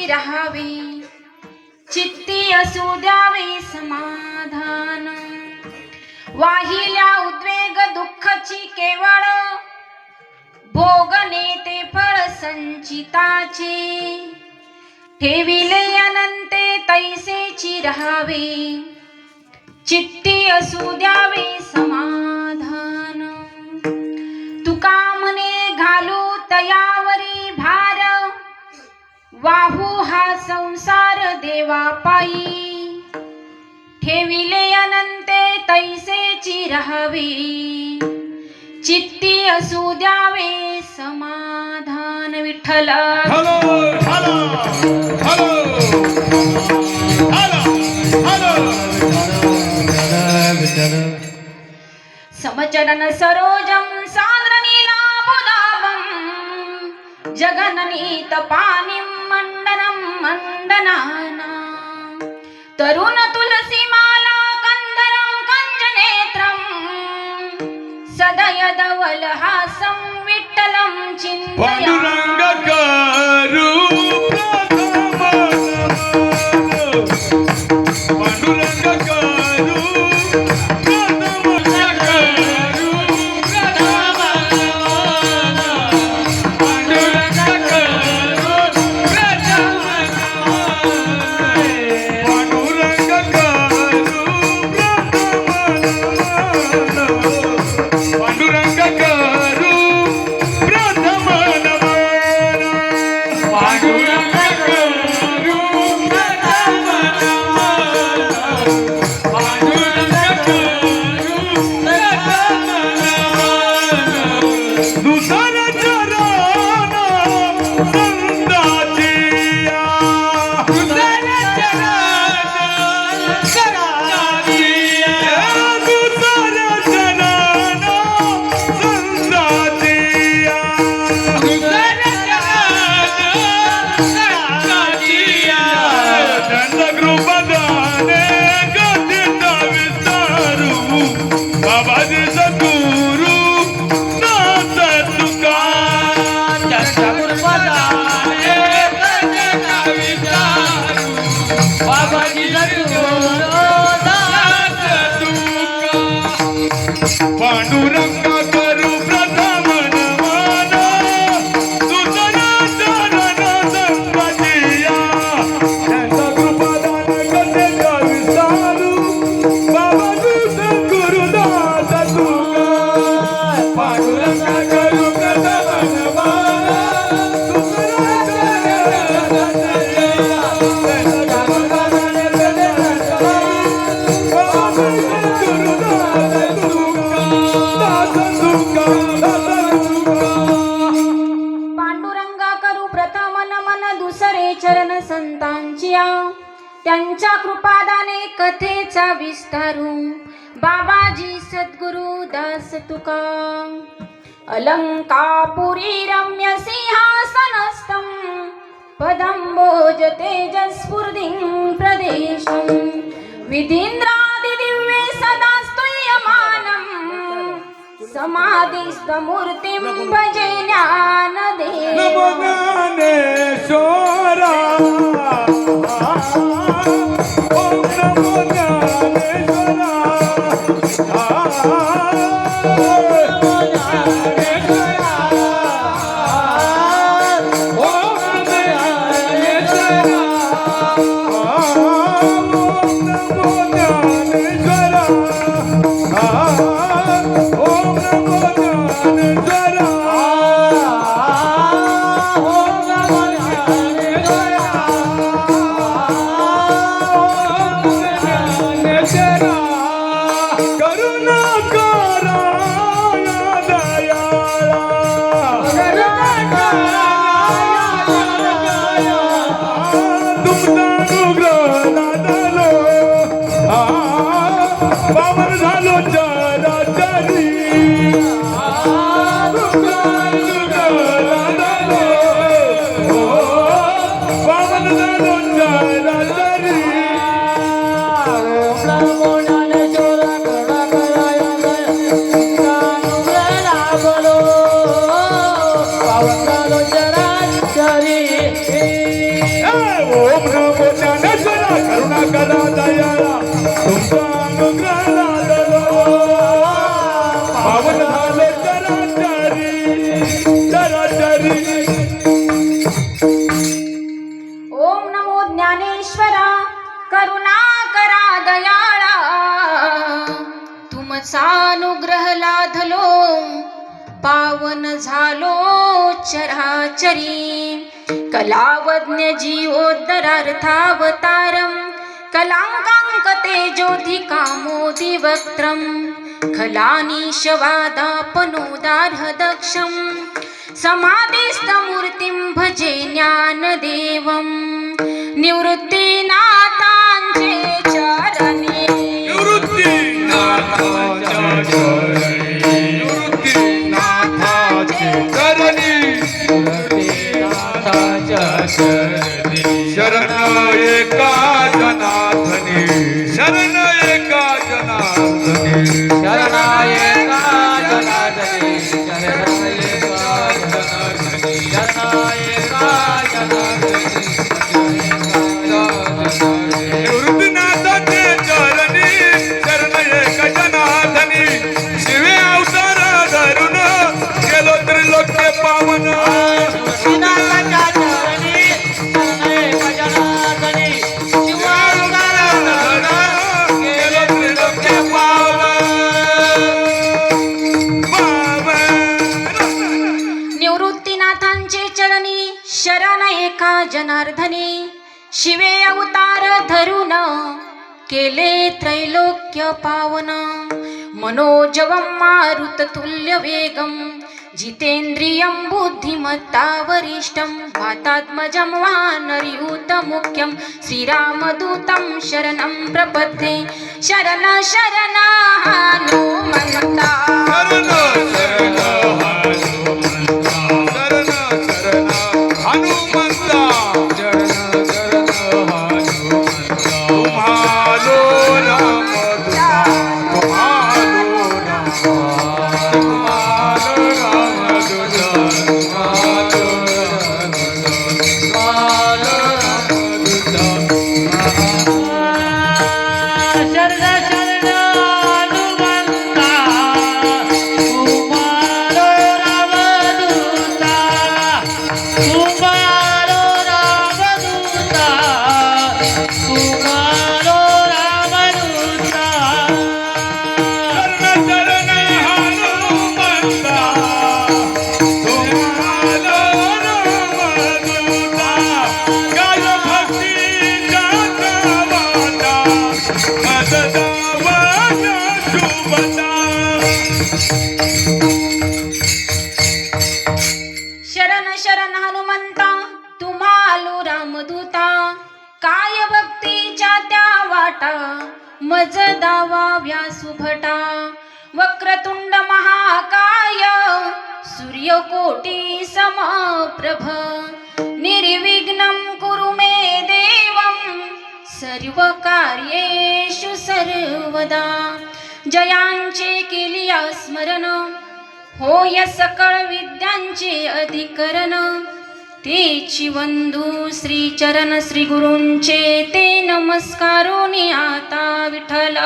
राहावे चित्ती असू द्यावे समाधान वाहिल्या उद्वेग दुःखाची केवळ भोगणे ते फळ संचिताचे ठेविले अनंते तैसेची राहावे चित्ती असू द्यावे समाधान तुका म्हणे घालू तयावरी भार वाहू हा संसार देवा पायी ठेविले अनंते तैसेची राहावे चित्ती असू द्यावे समाधान Vitthal hello hello hello hello hello समचरण सरोजम सान्द्रनीलाबुदाबं जगननीत पानिं मंडनं मंडनाना तरुण तुलसी माला कंदरं कंजनेत्रं सदयदवल हासं विठ्ठलं चिन्तयामि बाबाजी सद्गुरू दास पांडुरंगा करू प्रथम नमन तुझना चरण संपतिया त्यांचा कृपादान कसे विसारू बाबा तू सद्गुरुदास तुका पांडुरंगा करू प्रथम नमन तुझना चरण संपतिया त्यांचा कृपादान कसे विसारू बाबा तू सद्गुरुदास पांडुरंगा करू प्रथम नमन दुसरे चरण संतांचिया त्यांच्या कृपादाने कथेचा विस्तारू बाबाजी सद्गुरु दास तुका अलंकापुरी रम्य सिंहासनस्थं पदंबोज तेजस्फुर्दिं प्रदेशं विधींद्रादि दिव्ये सदा स्तूयमानं समाधिस्थमूर्तिं भजे ज्ञानदेव ज्ञानेश्वरा ओम नमो ज्ञानेश्वरा पावन झालो चराचरी पावन झालो चराचरी ओम नमो ज्ञानेश्वरा करुणा करा दयाळा तुमचा अनुग्रह लादलो पावन झाले चराचरी चराचरी ओम नमो ज्ञानेश्वरा करुणा करा दयाळा तुमचा अनुग्रह लाधलो पावन झालो चराचरी कलावज्ञ जीवोद्धरार्थावतारं कलांकांक तेजोधिकामोदि वक्त्रं खलानीशवादापनोदार्हदक्षं समाधिस्थमूर्तिं भजे ज्ञानदेवं निवृत्तिनाथांचे चरणी शरण एका जनार्दनी शरण एका जनार्दनी शरण एका जनार्दनी शरण एका जनार्दनी शरण एका जनार्दनी निवृत्तीनाथाचे चरणी शरण एका जनार्दनी शिवे अवतार धरून गेलो त्रिलोक्य पावन निवृत्तीनाथांचे चरणी शरण एका जनार्दनी शिवे अवतार धरून केले त्रैलोक्य पावन मनोजवं मारुततुल्य वेगं जितेन्द्रियं बुद्धिमत्ता वरिष्ठं वातात्मजं वानरयूतमुख्यं श्रीरामदूतं शरणं प्रपद्ये शरण शरण हनुमन्ता हनुमंता तुम्हालो राम तुम्हालो राम आता मज दावा व्यासुभटा वक्रतुंड महाकाय सूर्यकोटी समप्रभ निर्विघ्नं कुरु मे देवं सर्व कार्येषु सर्वदा जयांचे केलिया स्मरण होय सकळ विद्यांचे अधिकरण तेची वंदू श्री चरण श्री गुरूंचे ते नमस्कारोनी आता विठ्ठल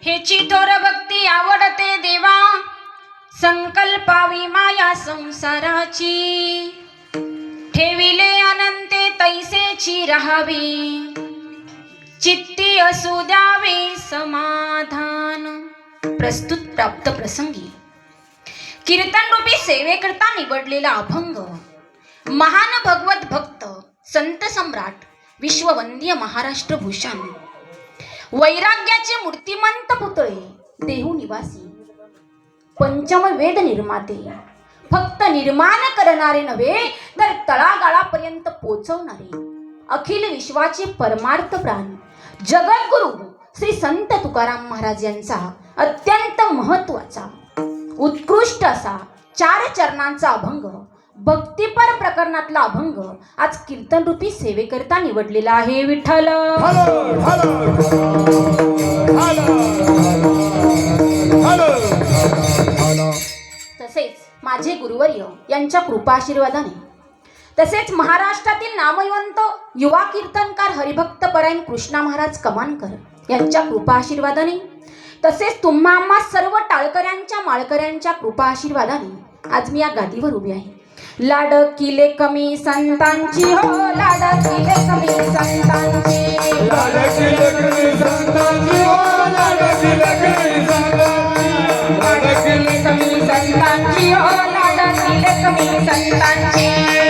हेची थोर भक्ती आवडते देवा संकल्पावी माया संसाराची ठेविले अनंते तैसेची राहावी चित्ती असू द्यावे समाधान. प्रस्तुत प्राप्त प्रसंगी कीर्तन रूपी सेवेकरता निवडलेला अभंग महान भगवत भक्त संत सम्राट विश्ववंद्य महाराष्ट्र भूषण वैराग्याचे मूर्तिमंत पुतळे देहू निवासी पंचम वेद निर्माते फक्त निर्माण करणारे नव्हे तर तळागाळापर्यंत पोचवणारे अखिल विश्वाचे परमार्थ प्राण जगद्गुरु श्री संत तुकाराम महाराज यांचा अत्यंत महत्वाचा उत्कृष्ट असा 4 चरणांचा अभंग भक्तिपर प्रकरणातला अभंग आज कीर्तन रूपी सेवेकरता निवडलेला आहे. विठ्ठल तसेच माझे गुरुवर्य यांच्या कृपा आशीर्वादाने तसेच महाराष्ट्रातील नामवंत युवा कीर्तनकार हरिभक्त परायण कृष्णा महाराज कमानकर यांच्या कृपा आशीर्वादाने तसेच तुम्हा आम्हा सर्व टाळकऱ्यांच्या माळकऱ्यांच्या कृपा आशीर्वादाने आज मी या गादीवर उभी आहे. लाडकिले कमी संतांची हो लाडकिले कमी संतांची लाडकिले कमी संतांची हो लाडकिले कमी संतांची लाडकिले कमी संतांची हो लाडकिले कमी संतांची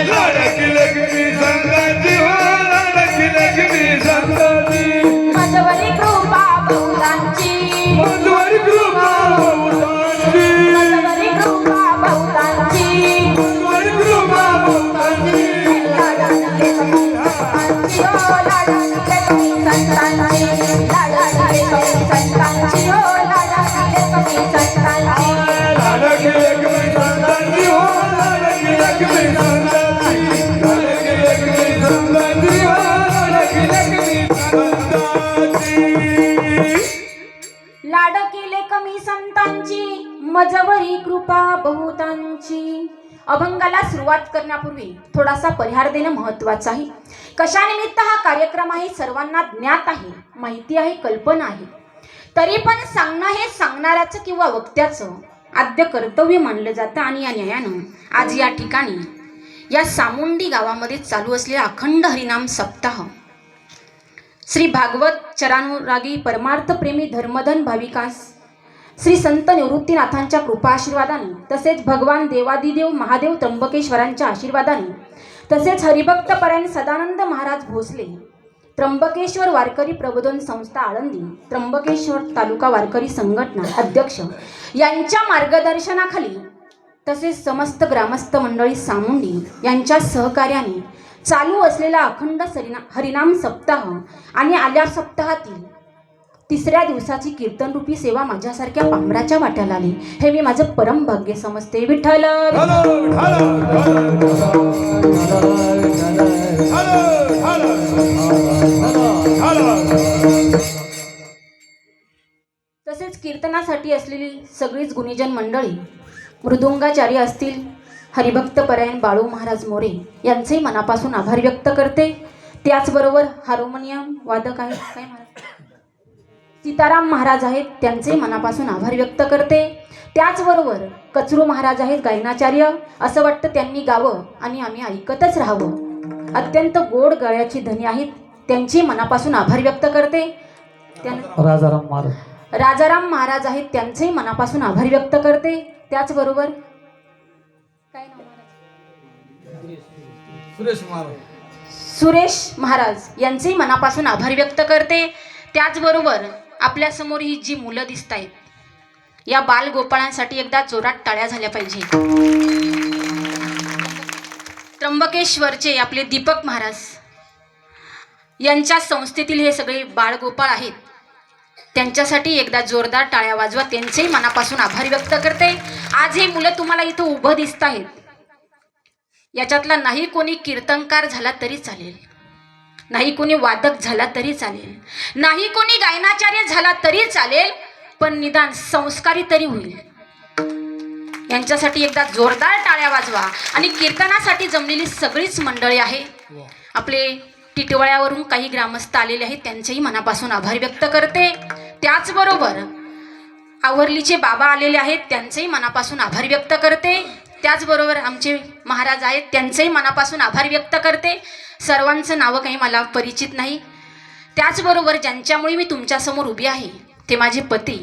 लाडकिले कमी संतांची हो लाडकिले कमी संतांची मजवरी कृपा बहुतांची मजवरी कृपा बहुतांची मजवरी कृपा बहुतांची मजवरी कृपा बहुतांची लाडकिले कमी संतांची हो लाडकिले कमी संतांची लाडकिले कमी संतांची हो लाडकिले कमी संतांची लाडकिले कमी संतांची हो लाडकिले कमी संतांची लाडकिले कमी संतांची हो लाडकिले कमी संतांची लाडकिले कमी संतांची मजवरी कृपा बहुतांची. अभंगाला सुरुवात करण्यापूर्वी थोडासा परिहार देणं महत्वाचं आहे. कशानिमित्त हा कार्यक्रम आहे सर्वांना ज्ञात आहे, माहिती आहे, कल्पना आहे. तरी पण सांगणं हे सांगणाऱ्याचं किंवा वक्त्याचं आद्य कर्तव्य मानलं जातं आणि या न्यायानं आज या ठिकाणी या सामुंडी गावामध्ये चालू असलेला अखंड हरिनाम सप्ताह श्री भागवत चरानुरागी परमार्थ प्रेमी धर्मधन भाविकास श्री संत निवृत्तीनाथांच्या कृपा आशीर्वादाने तसेच भगवान देवादिदेव महादेव त्र्यंबकेश्वरांच्या आशीर्वादाने तसेच हरिभक्त परायण सदानंद महाराज भोसले त्र्यंबकेश्वर वारकरी प्रबोधन संस्था आळंदी त्र्यंबकेश्वर तालुका वारकरी संघटना अध्यक्ष यांच्या मार्गदर्शनाखाली तसेच समस्त ग्रामस्थ मंडळी सामुंडी यांच्या सहकार्याने चालू असलेला अखंड हरिनाम सप्ताह आणि आल्या सप्ताहातील 3ऱ्या दिवसाची कीर्तनरूपी सेवा माझ्यासारख्या पामराच्या वाट्याला आली हे मी माझं परम भाग्य समजते. विठ्ठल तसेच कीर्तनासाठी असलेली सगळीच गुणीजन मंडळी मृदुंगाचार्य असतील हरिभक्त परायण बाळू महाराज मोरे यांचेही मनापासून आभार व्यक्त करते. त्याचबरोबर हार्मोनियम वादक आहेत काय महाराज सीताराम महाराज आहेत त्यांचे मनापासून आभार व्यक्त करते. त्याचबरोबर कचरू महाराज आहेत गायनाचार्य. असं वाटतं त्यांनी गावं आणि आम्ही ऐकतच राहावं. अत्यंत गोड गळ्याची धनी आहेत त्यांचे मनापासून आभार व्यक्त करते. राजाराम महाराज आहेत त्यांचे मनापासून आभार व्यक्त करते. त्याचबरोबर काय नाव महाराज सुरेश महाराज यांचे मनापासून आभार व्यक्त करते. त्याचबरोबर आपल्या समोर ही जी मुलं दिसत आहेत या बालगोपाळांसाठी एकदा जोरात टाळ्या झाल्या पाहिजे. त्र्यंबकेश्वरचे आपले दीपक महाराज यांच्या संस्थेतील हे सगळे बाळगोपाळ आहेत. त्यांच्यासाठी एकदा जोरदार टाळ्या वाजवा. त्यांचेही मनापासून आभार व्यक्त करते. आज हे मुलं तुम्हाला इथं उभं दिसत आहेत. याच्यातला नाही कोणी कीर्तनकार झाला तरी चालेल, नाही कोणी वादक झाला तरी चालेल, नाही कोणी गायनाचार्य झाला तरी चालेल, पण निदान संस्कारी तरी होईल. यांच्यासाठी एकदा जोरदार टाळ्या वाजवा. आणि कीर्तनासाठी जमलेली सगळीच मंडळी आहे. आपले टिटवाळ्यावरून काही ग्रामस्थ आलेले आहेत, त्यांचेही मनापासून आभार व्यक्त करते. त्याचबरोबर आवरलीचे बाबा आलेले आहेत, त्यांचेही मनापासून आभार व्यक्त करते. त्याचबरोबर आमचे महाराज आहेत, त्यांचेही मनापासून आभार व्यक्त करते. सर्वांचं नावं काही मला परिचित नाही. त्याचबरोबर ज्यांच्यामुळे मी तुमच्यासमोर उभी आहे ते माझे पती,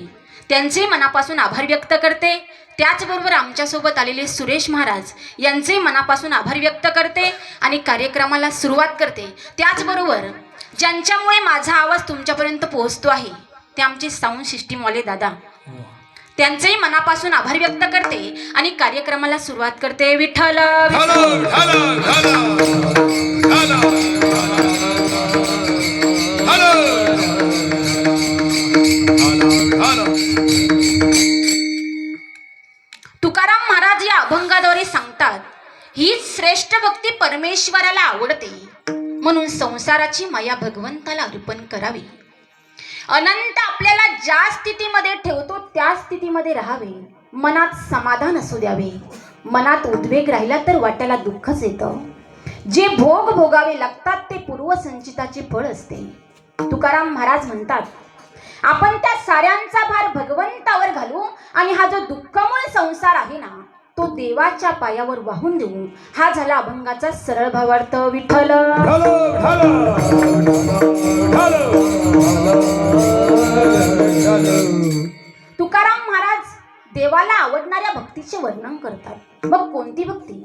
त्यांचेही मनापासून आभार व्यक्त करते. त्याचबरोबर आमच्यासोबत आलेले सुरेश महाराज यांचेही मनापासून आभार व्यक्त करते आणि कार्यक्रमाला सुरुवात करते. त्याचबरोबर ज्यांच्यामुळे माझा आवाज तुमच्यापर्यंत पोहोचतो आहे ते आमचे साऊंड सिस्टीमवाले दादा, त्यांचेही मनापासून आभार व्यक्त करते आणि कार्यक्रमाला सुरुवात करते. विठ्ठल तुकाराम महाराज या अभंगाद्वारे सांगतात, हीच श्रेष्ठ भक्ती परमेश्वराला आवडते, म्हणून संसाराची माया भगवंताला अर्पण करावी. अनंत आपल्याला ज्या स्थितीमध्ये ठेवतो त्या स्थितीमध्ये राहावे. मनात समाधान असू द्यावे. मनात उद्वेग राहिला तर वाट्याला दुःखच येतं. जे भोग भोगावे लागतात ते पूर्वसंचिताचे फळ असते. तुकाराम महाराज म्हणतात, आपण त्या साऱ्यांचा भार भगवंतावर घालू आणि हा जो दुःखमूळ संसार आहे ना तो देवाच्या पायावर वाहून देऊ. हा झाला अभंगाचा सरळ भावार्थ. विठ्ठल तुकाराम महाराज देवाला आवडणाऱ्या भक्तीचे वर्णन करतात. मग कोणती भक्ती?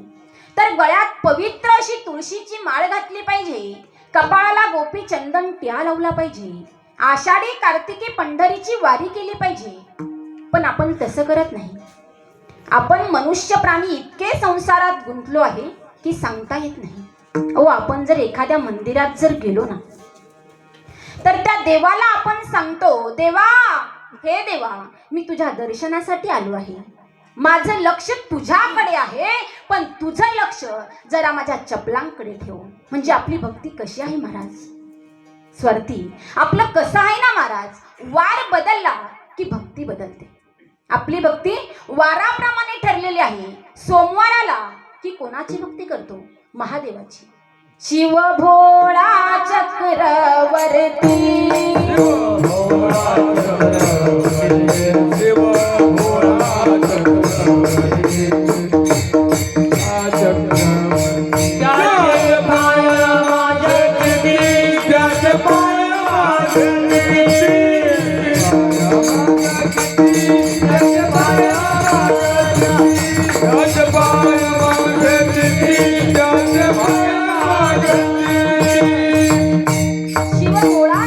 तर गळ्यात पवित्र अशी तुळशीची माळ घातली पाहिजे, कपाळाला गोपी चंदन टिळा लावला पाहिजे, आषाढी कार्तिकी पंढरीची वारी केली पाहिजे. पण आपण तसं करत नाही. आपण मनुष्य प्राणी इतके संसारात गुंतलो आहे की सांगता येत नाही. आपण जर एखाद्या मंदिरात जर गेलो ना तर त्या देवाला आपण सांगतो, देवा, हे देवा, मी तुझ्या दर्शनासाठी आलो आहे. माझं लक्ष तुझ्याकडे आहे, पण तुझं लक्ष जरा माझ्या चपलांकडे ठेव. म्हणजे आपली भक्ती कशी आहे महाराज? स्वार्थी. आपलं कसं आहे ना महाराज, वार बदलला की भक्ती बदलते. आपली भक्ती वाराप्रमाणे ठरलेली आहे. सोमवाराला की कोणाची भक्ती करतो? महादेवाची. शिव भोळा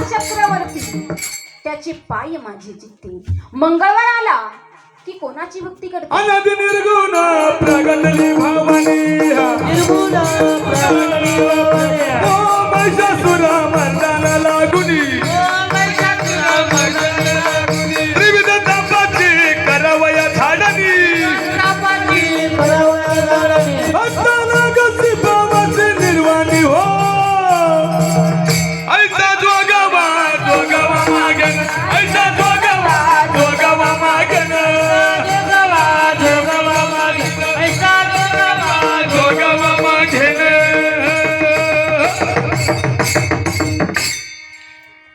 चक्रवर्ती, त्याचे पाय माझे चित्ते. मंगळवार आला की कोणाची भक्ती करतो? अनंत निर्गुण प्रगटली भवानी, निर्गुण प्रगटली भवानी, ओ महिषासुर मर्दाना लागुनी, त्रिविध तापाची करवया झाडणी, हस्ताला कशी पावाची निर्वाणी हो. ऐसा जोगवा जोगवा मागन, ऐसा जोगवा जोगवा मागन, जोगवा मागन, ऐसा जोगवा मागन.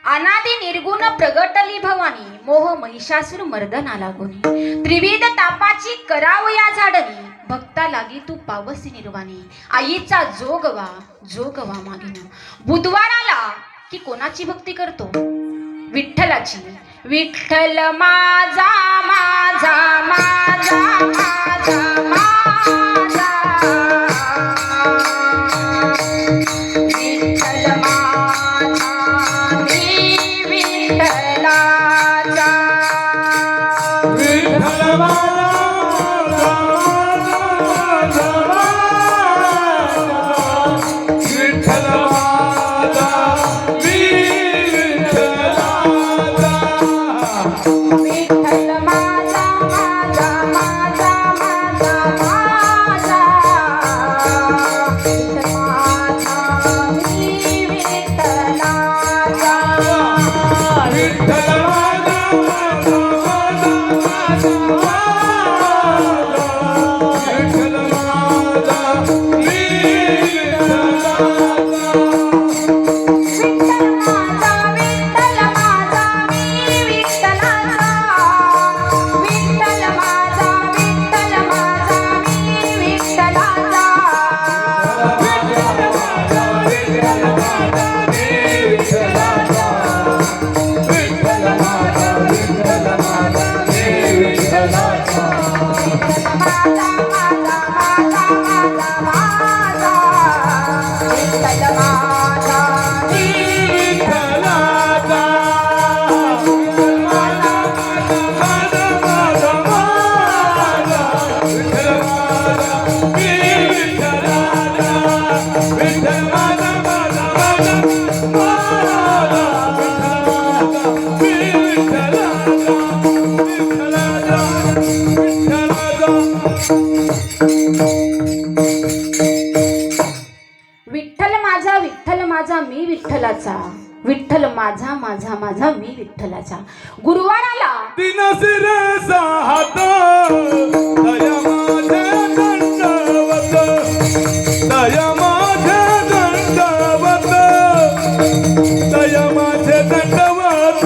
अनादि निर्गुण प्रगटली भवानी, मोह महिषासुर मर्दना लागुनी, त्रिविध तापाची करावया झाडणी, भक्ता लागी तू पावसी निर्वाणी. आईचा जोगवा जोगवा मागिन. बुधवाराला की कोणाची भक्ती करतो? विठ्ठलाची. विठ्ठल माझा माझा माझा माझा माझा, विठ्ठल माझा मी विठ्ठलाचा, विठ्ठल विठ्ठल माझा माझा माझा माझा माझा विठ्ठल माझा मी विठ्ठलाचा विठ्ठल माझा मी विठ्ठलाचा विठ्ठल माझा मी विठ्ठलाचा माझा माझा माझा माझा माझा विठ्ठल माझा मी विठ्ठल माझा मी विठ्ठलाचा विठ्ठल माझा माझा माझा मी विठ्ठलाचा गुरुवाराला दिन शिरसा हात दया माझे दंडवत दया माझे दंडवत दया माझे दंडवत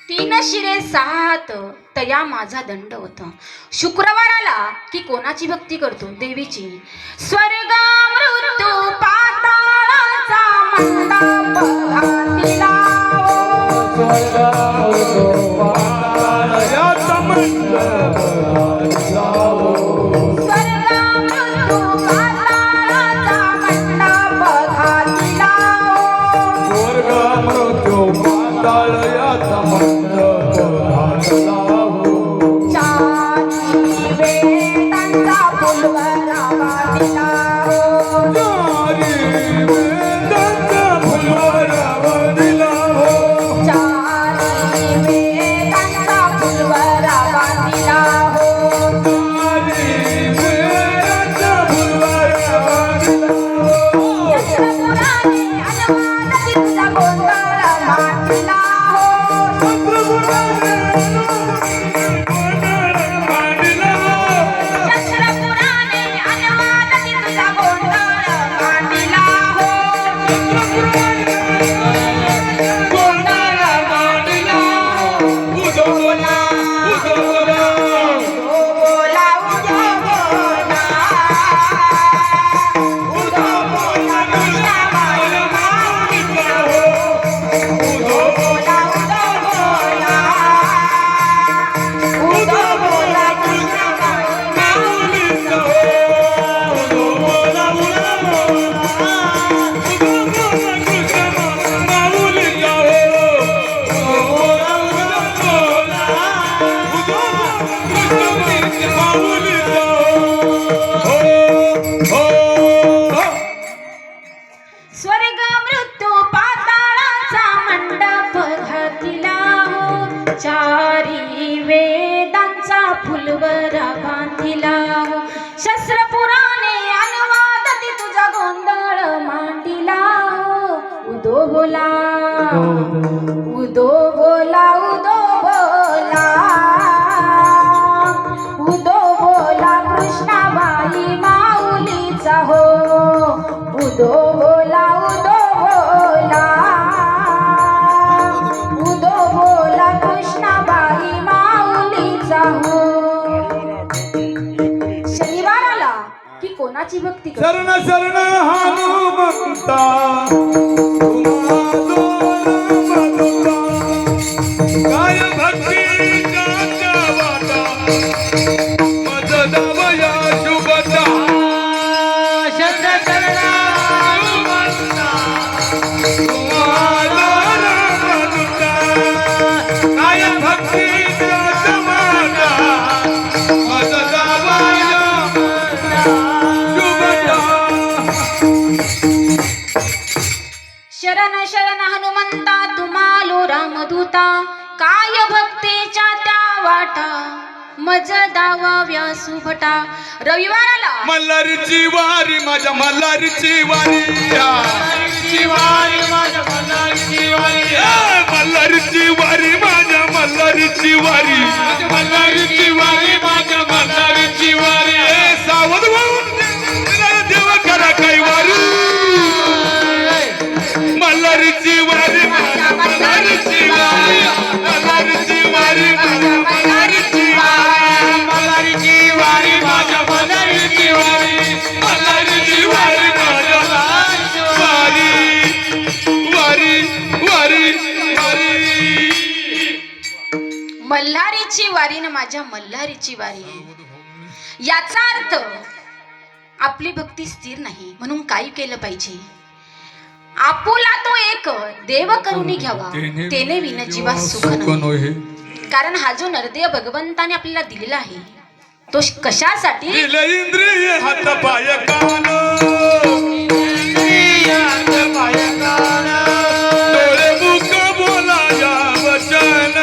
तीन शिरे सात तया माझा दंडवत शुक्रवाराला की कोणाची भक्ती करतो देवीची स्वर्ग मृत्यू पाताळाचा मंडप घातिला स्वर्ग मृत्यू पाताळाचा मंडप घातिला चारी वेदांचा फुलवरा वाहिला चारी वेदांचा फुलवरा वाहिला पुराणे अनुवादाची तुझा गोंधळ मांडला पुराणे अनुवादाची तुझा गोंधळ मांडला स्वर्ग मृत्यू पाताळाचा मंडप घातिला हो चारी वेदांचा फुलवरा बांधिला हो शस्त्र पुराणे अनुवादती तुझा गोंधळ मांडिला हो उदो बोला उदो बोला उदो बोला उदो बोला कृष्णाबाई माऊलीचा हो उदो बोला उदो बोला उदो बोला कृष्णाबाई माऊलीचा हो शनिवाराला की कोणाची भक्ती करतो? शरण शरण हनुमंता अवधूता काय भक्तीच्या त्या वाटा मज दावाव्या सुभटा. रविवार आला मल्हारीची वारी माझ्या मल्हारीची वारी मल्हारीची वारी माझ्या मल्हारीची वारी मल्हारीची वारी माझ्या मल्हारीची वारी मल्हारीची वारी माझ्या मल्हारीची वारी सावध होऊन देव करा काही वारी मल्हारीची वारी माझ्या मल्हारीची वारी मल्हारीची वारी माझ्या मल्हारीची वारी मल्हारीची वारी माझ्या मल्हारीची वारी मल्हारीची वारी माझ्या वारी वारी वारी मल्हारीची वारी न माझ्या मल्हारीची वारी आहे. याचा अर्थ आपली भक्ती स्थिर नाही म्हणून काय केलं पाहिजे. आपुला तो एक देव करून घ्यावा तेने विन जीवा सुख नये. कारण हा जो नरदेव भगवंताने आपल्याला दिलेला आहे तो कशासाठी. दिले इंद्रिय हात पाय कान डोळे मुख बोलाया वचन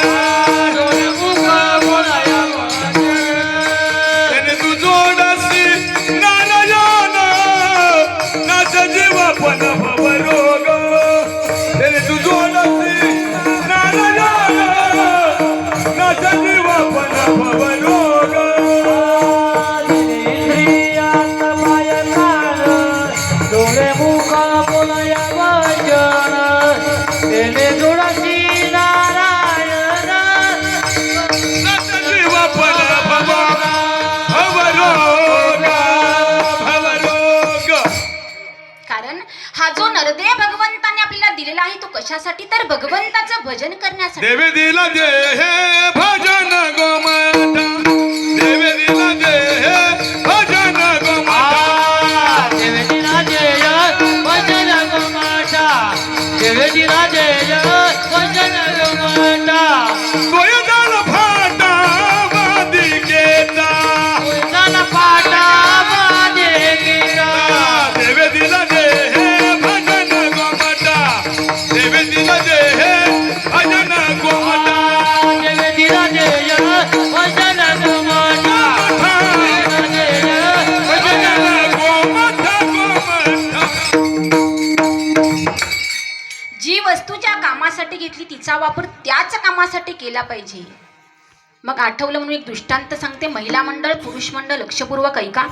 त्याने तू जोडसी नारायण नाच जीवा पण भवरोग त्याने तू जोडसी नारायण नाच जीवा पण भवरोग डोळे मुखा बोलाया वचन तेने जोडासी नारायण नाच जीवा पण भवरोग भवरोग. कारण हा जो नरदेव भगवंताने आपल्याला दिलेला आहे तो कशासाठी तर भगवंताचं भजन करण्यासाठी. देवे दिला जे हे भजन गोमाता देवे दिला जे हे भजन गोमाता देवेची राजेय वचन गोमाता देवेची राजेय वचन गोमाता तोय झाला फाटा मादिकेचा उलटाला पाटा माझे गीता देवे दिला जे हे भजन गोमाता देवे दिला जे हे भजन गोमाता देवेची राजेय वचन गोमाता राजेय भजन गोमाता गोमाता. जी वस्तू ज्या कामासाठी घेतली तिचा वापर त्याच कामासाठी केला पाहिजे. मग आठवलं म्हणून एक दृष्टांत सांगते. महिला मंडळ पुरुष मंडळ लक्षपूर्वक ऐका.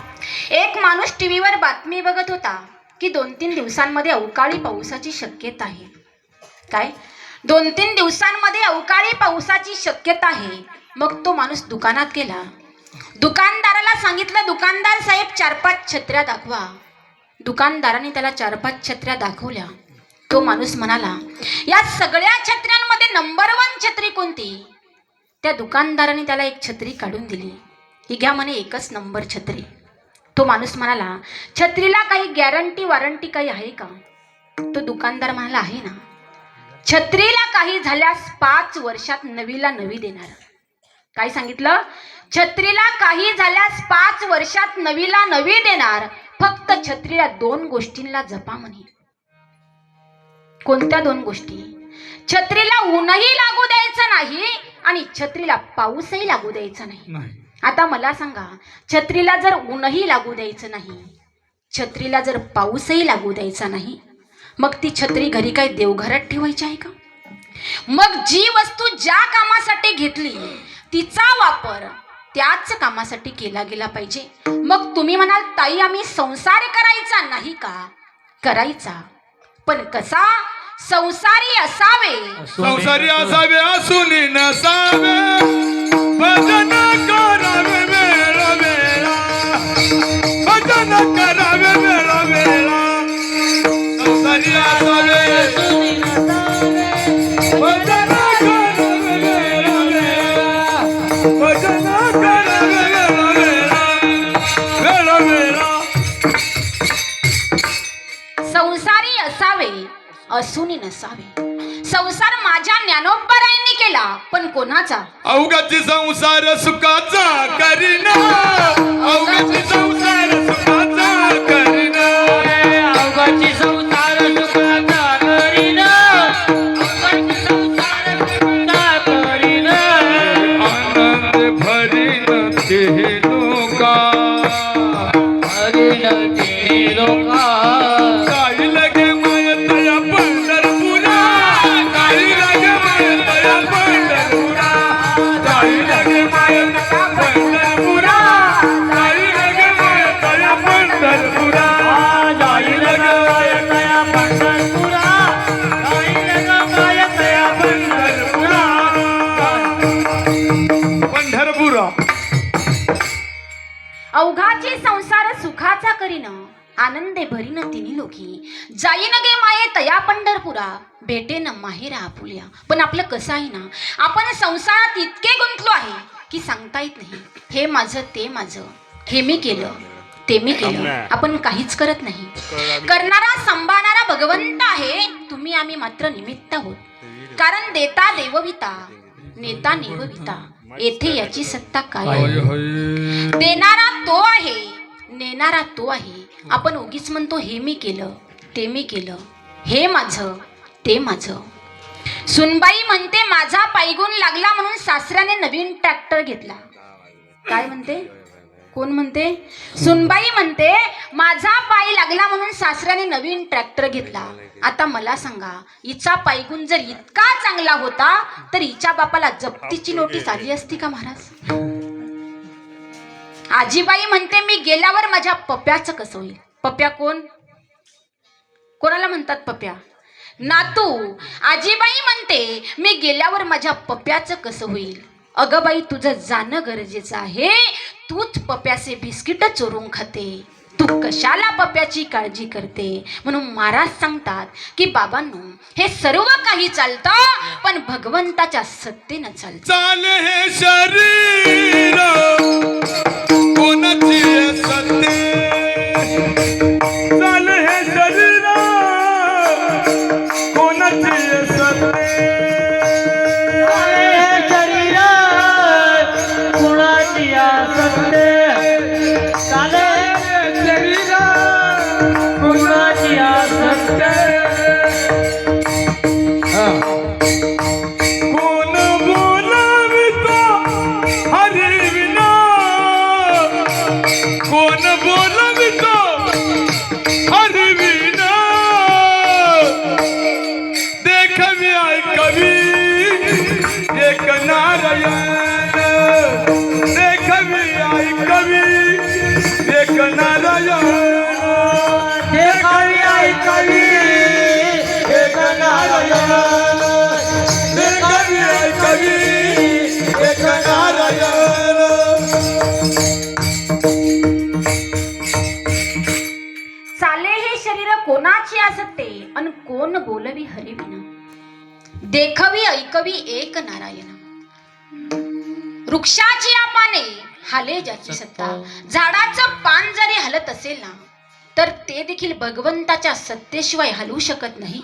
एक माणूस टीव्हीवर बातमी बघत होता की 2-3 दिवसांमध्ये अवकाळी पावसाची शक्यता आहे. काय 2-3 दिवसांमध्ये अवकाळी पावसाची शक्यता आहे. मग तो माणूस दुकानात गेला. दुकानदाराला सांगितलं दुकानदार साहेब 4-5 छत्र्या दाखवा. दुकानदाराने त्याला 4-5 छत्र्या दाखवल्या. तो माणूस म्हणाला या सगळ्या छत्र्यांमध्ये नंबर 1 छत्री कोणती. त्या दुकानदाराने त्याला एक छत्री काढून दिली. ही घ्या म्हणे एकच नंबर छत्री. तो माणूस म्हणाला छत्रीला काही गॅरंटी वॉरंटी काही आहे का. तो दुकानदार म्हणाला आहे ना. छत्रीला काही झाल्यास 5 वर्षात नवीला नवी देणार. काय सांगितलं. छत्रीला काही झाल्यास 5 वर्षात नवीला नवी देणार. फक्त छत्रीला 2 गोष्टींना जपा म्हणे. कोणत्या 2 गोष्टी. छत्रीला ऊनही लागू द्यायचं नाही आणि छत्रीला पाऊसही लागू द्यायचा नाही. आता मला सांगा छत्रीला जर ऊनही लागू द्यायचं नाही छत्रीला जर पाऊसही लागू द्यायचा नाही मग ती छत्री घरी काय देवघरात ठेवायची आहे का. मग जी वस्तू ज्या कामासाठी घेतली तिचा वापर त्याच कामासाठी केला गेला पाहिजे. मग तुम्ही म्हणाल ताई आम्ही संसार करायचा नाही का. करायचा पण कसा. संसारी असावे संसारी असावे असूनी नसावे भजन करावे वेळा वेळा भजन करावे वेळा वेळा संसारी असावे भजन करावे वेळा वेळा भजन करावे वेळा वेळा. संसारी असावे असूनी नसावे. संसार माझ्या ज्ञानोबरायांनी केला पण कोणाचा. अवघाची संसार सुखाचा करीना अवघाची संसार सुखाचा करीना अवघाची संसार सुखाचा करीना अवघाची संसार विठ्ठलाचा करीन आनंदे भरीन तिन्ही लोकी. जाईन गे माये तया पंढरपुरा भेटेन माहेरा आपुल्या. पण आपलं कसं आहे ना, आपण संसारात इतके गुंतलो आहे की सांगता येत नाही. हे माझं ते माझं, हे मी केलं ते मी केलं, आपण काहीच करत नाही. करणारा सांभाळणारा भगवंत आहे, तुम्ही आम्ही मात्र निमित्त आहोत. कारण देता देवविता नेता नेवविता, येथे याची सत्ता काय आहे? देणारा तो आहे, नेणारा तो आहे. आपण उगीच म्हणतो हे मी केलं ते मी केलं, हे माझं ते माझं. सुनबाई म्हणते माझा पायगुण लागला म्हणून सासऱ्याने नवीन ट्रॅक्टर घेतला. काय म्हणते? कोण म्हणते? सुनबाई म्हणते माझा पाय लागला म्हणून सासऱ्याने नवीन ट्रॅक्टर घेतला. आता मला सांगा, हिचा पायगुण जर इतका चांगला होता तर हिच्या बापाला जप्तीची नोटीस आली असती का महाराज? आजीबाई म्हणते मी गेल्यावर माझ्या पप्याचं कसं होईल? पप्या कोण? कोणाला म्हणतात पप्या? नातू. आजीबाई म्हणते मी गेल्यावर माझ्या पप्याचं कसं होईल? अगं बाई, तुझं जाणं गरजेचं आहे. तूच पप्याचे बिस्किट चोरून खाते, तू कशाला पप्याची काळजी करते? म्हणून महाराज सांगतात की बाबांनो, हे सर्व काही चालतं पण भगवंताच्या सत्तेनं चालतं. चाले हे शरीर कोणाची सत्ते, चाले हे शरीर कोणाची सत्ते. कोण बोलवितो हरिविना, कोण बोलवितो हरिविना. देखवी ऐकवी एक नारायण, देखवी ऐकवी एक नारायण, देखवी ऐकवी एक नारायण, देखवी ऐकवी एक नारायण. चाले हे शरीर कोणाची असते आणि कोण बोलवी हरिविना. देखवी ऐकवी एक नारायण. वृक्षाची पाने हाले ज्याची सत्ता. झाडाचं पान जरी हलत असेल ना तर ते देखील भगवंताच्या सत्तेशिवाय हलवू शकत नाही.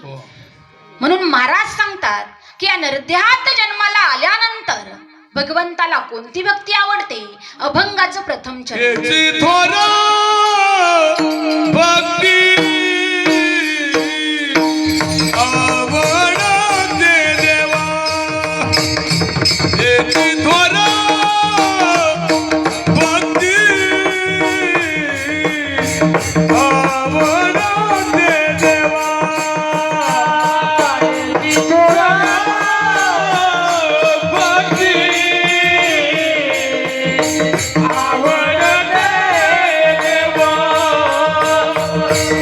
म्हणून महाराज सांगतात की या नरदेहात जन्माला आल्यानंतर भगवंताला कोणती भक्ती आवडते? अभंगाचं प्रथम चरण. याची थोर भक्ती आवडते देवा, याची थोर भक्ती आवडते देवा, याची थोर भक्ती आवडते देवा,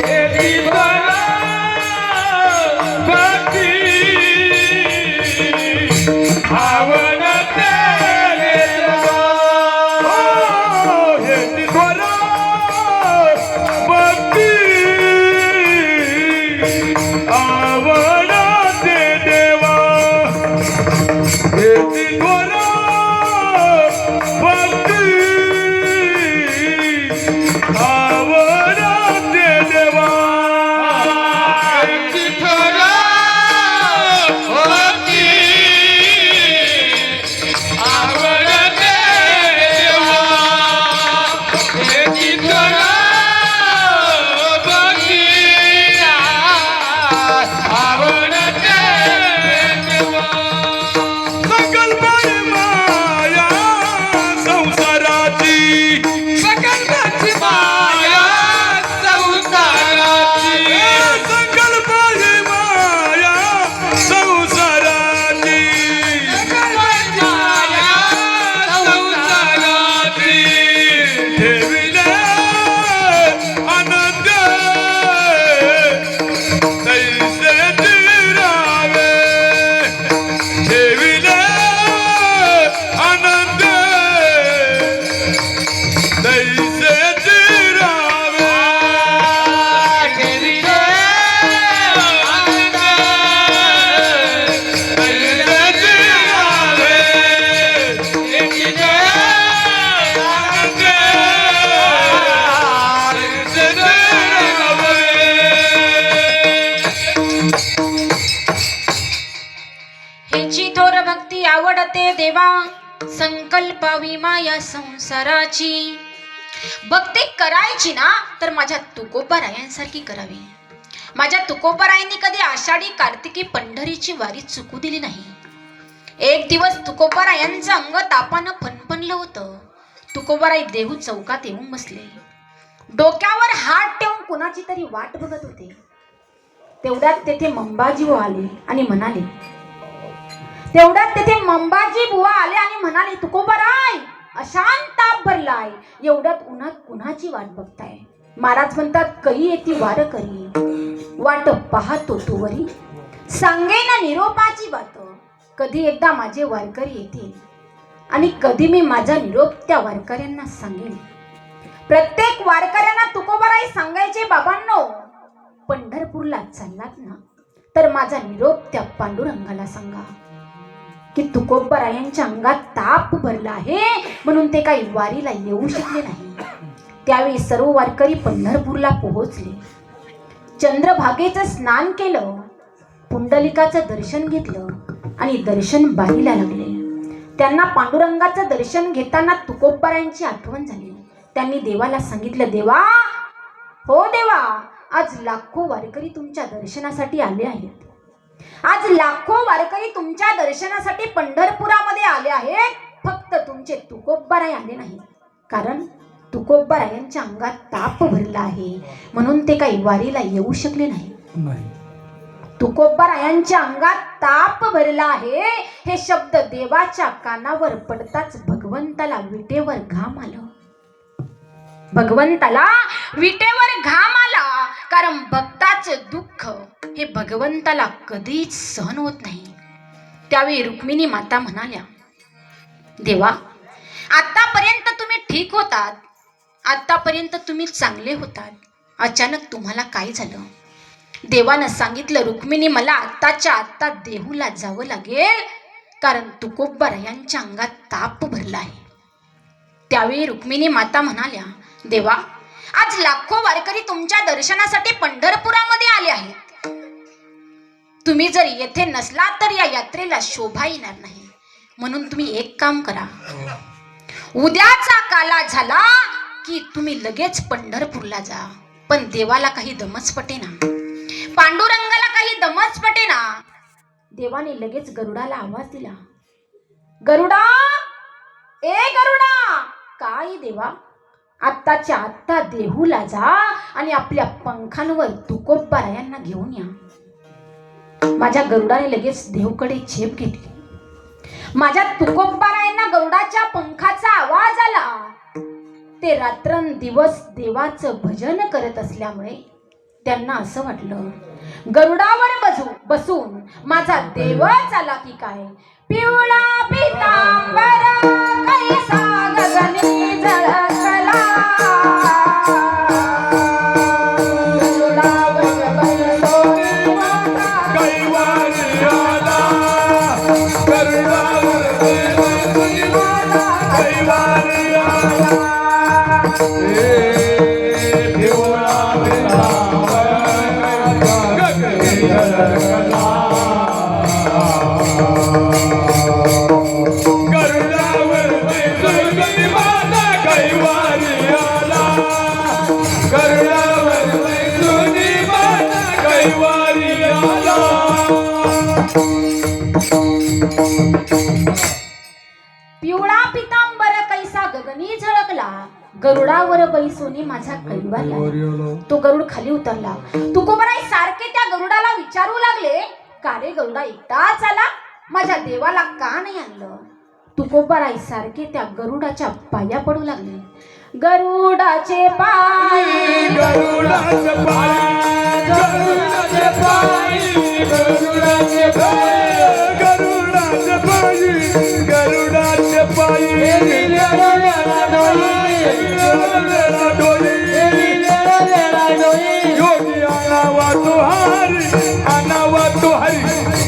याची थोर भक्ती आवडते देवा. याची थोर भक्ती आवडते देवा, याची थोर भक्ती आवडते देवा, याची थोर भक्ती आवडते देवा, याची थोर भक्ती आवडते देवा. सकलबाई माया संसाराची, सकलबाई माया संसाराची, सकलबाई माया संसाराची, सकलबाई माया संसाराची. ठेविले आनंद तैसे जिरावे, ठेविले आनंद तैसे जिरावे, आवडते देवा संकल्पावी माया संसाराची. भक्ती करायची ना तर माझ्या तुकोबारायांसारखी करावी. माझ्या तुकोबारायांनी कधी आषाढी कार्तिकी पंढरीची वारी चुकू दिली नाही. एक दिवस तुकोबारायांचं अंग तापानं फणफणलं होतं. तुकोबाराई देहू चौकात येऊन बसले. डोक्यावर हात ठेवून कुणाची तरी वाट बघत होते. तेवढ्यात तेथे मंबाजी बुवा आले आणि म्हणाले तुकोबाराय अशांत ताप भरलाय, एवढ्यात उन्हात कुणाची वाट बघताय. महाराज म्हणतात कई येती वार करी, वाट पाहतो तुवरी, सांगे ना निरोपाची बात. कधी एकदा माझे वारकरी येतील आणि कधी मी माझा निरोप त्या वारकऱ्यांना सांगेन. प्रत्येक वारकऱ्यांना तुकोबाराई सांगायचे बाबांनो, पंढरपूरला चाललात ना तर माझा निरोप त्या पांडुरंगाला सांगा की तुकोबारायांच्या अंगात ताप भरला आहे म्हणून ते काही वारीला येऊ शकले नाही. त्यावेळी सर्व वारकरी पंढरपूरला पोहोचले. चंद्रभागेचं स्नान केलं, पुंडलिकाचं दर्शन घेतलं आणि दर्शन बारीला लागले. त्यांना पांडुरंगाचं दर्शन घेताना तुकोबारायांची आठवण झाली. त्यांनी देवाला सांगितलं, देवा हो देवा, आज लाखो वारकरी तुमच्या दर्शनासाठी आले आहेत. आज लाखो वारकरी तुमच्या दर्शनासाठी पंढरपुरामध्ये आले आहेत. फक्त तुमचे तुकोबाराय आले नाही, कारण तुकोबारायांच्या अंगात ताप भरला आहे म्हणून ते काही वारीला येऊ शकले नाही. तुकोबारायांच्या अंगात ताप भरला आहे हे शब्द देवाच्या कानावर पडताच भगवंताला विटेवर घाम आला. भगवंताला विटेवर घाम आला, कारण भक्ताचं दुःख हे भगवंताला कधीच सहन होत नाही. त्यावेळी रुक्मिणी माता म्हणाल्या, देवा आतापर्यंत तुम्ही ठीक होतात, आतापर्यंत तुम्ही चांगले होतात, अचानक तुम्हाला काय झालं. देवानं सांगितलं, रुक्मिणी मला आत्ताच्या आत्ता देहूला जावं लागेल, कारण तुकोबारायांच्या अंगात ताप भरला आहे. त्यावेळी रुक्मिणी माता म्हणाल्या, देवा आज लाखो वारकरी तुमच्या दर्शनासाठी पंढरपुरामध्ये आले आहेत. तुम्ही जर येथे नसला तर या यात्रेला शोभा येणार नाही. म्हणून तुम्ही एक काम करा, उद्याचा काला झाला की तुम्ही लगेच पंढरपूरला जा. पण देवाला काही दमच पटेना, पांडुरंगाला काही दमच पटेना. देवाने लगेच गरुडाला आवाज दिला, गरुडा ए गरुडा. काय देवा, आत्ताच्या आत्ता देहूला जा आणि आपल्या पंखांवर तुकोबारायांना घेऊन या. माझ्या गरुडाने लगेच देहूकडे झेप घेतली. माझ्या तुकोबारायांना गरुडाच्या पंखाचा आवाज आला. ते रात्रंदिवस देवाचं भजन करत असल्यामुळे त्यांना असं वाटलं, गरुडावर बसून माझा देवच आला की काय. पिवळा पितांबर कैसा गगनी झळकला, पिवळा पितांबर कैसा गगनी झळकला, गरुडावर बैसोनी माझा कैवार लागला. तो गरुड खाली उतरला. तुकोबाराय सारखे त्या गरुडाला विचारू लागले, का रे गरुडा एकटाच आला, माझ्या देवाला का नाही आणलं. तुकोबाराय सारखे त्या गरुडाच्या पाया पडू लागले. गरुडाचे पाय, गरुडाचे पाय, गरुडाचे पाय, गरुडाचे पाय, गरुडाचे पाय, गरुडाचे पाय, योगी आनावा तो हरी, आनावा तो हरी,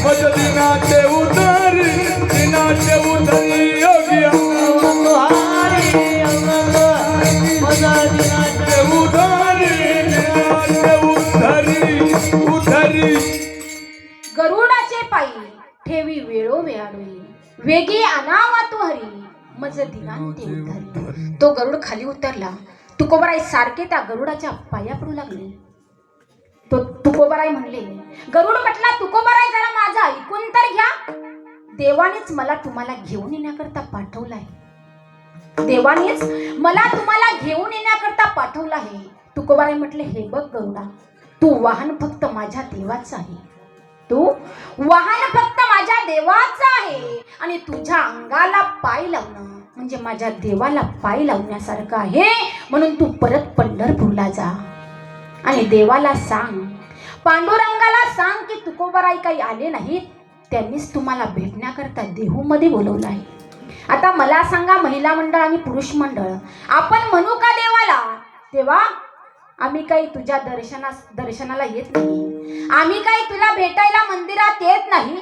मज दिनाचे उतारी, दिनाचे उतारी, योगी आनावा तो हरी, दिनाचे उतारी, दिनाचे उतारी, उतारी. गरुडाचे पायी ठेवी वेळोवेळी, वेगी होई अनावा तू हरी मज दिनांते उद्धारी. तो गरुड खाली उतरला. तुकोबाराय सारखे त्या गरुडाच्या पाया पडू लागले. तो तुकोबाराय म्हणले, गरुड म्हटला, तुकोबाराय जरा माझं ऐकून तर घ्या. देवानेच मला तुम्हाला घेऊन येण्याकरता पाठवलं आहे. देवानेच मला तुम्हाला घेऊन येण्याकरता पाठवलं आहे. तुकोबाराय म्हटले, हे बघ गरुडा, तू वाहन फक्त माझ्या देवाचं आहे. तू वाहन फक्त माझ्या देवाचं आहे आणि तुझ्या अंगाला पाय लावणं म्हणजे माझ्या देवाला पाय लावण्यासारखं आहे. म्हणून तू परत पंढरपूरला जा आणि देवाला सांग, पांडुरंगाला सांग की तुकोबाराय काही आले नाहीत, त्यांनीच तुम्हाला भेटण्याकरता देहूमध्ये बोलवलं आहे. आता मला सांगा, महिला मंडळ आणि पुरुष मंडळ, आपण म्हणू का देवाला, देवा आम्ही काही तुझ्या दर्शनाला येत नाही, आम्ही काही तुला भेटायला मंदिरात येत नाही,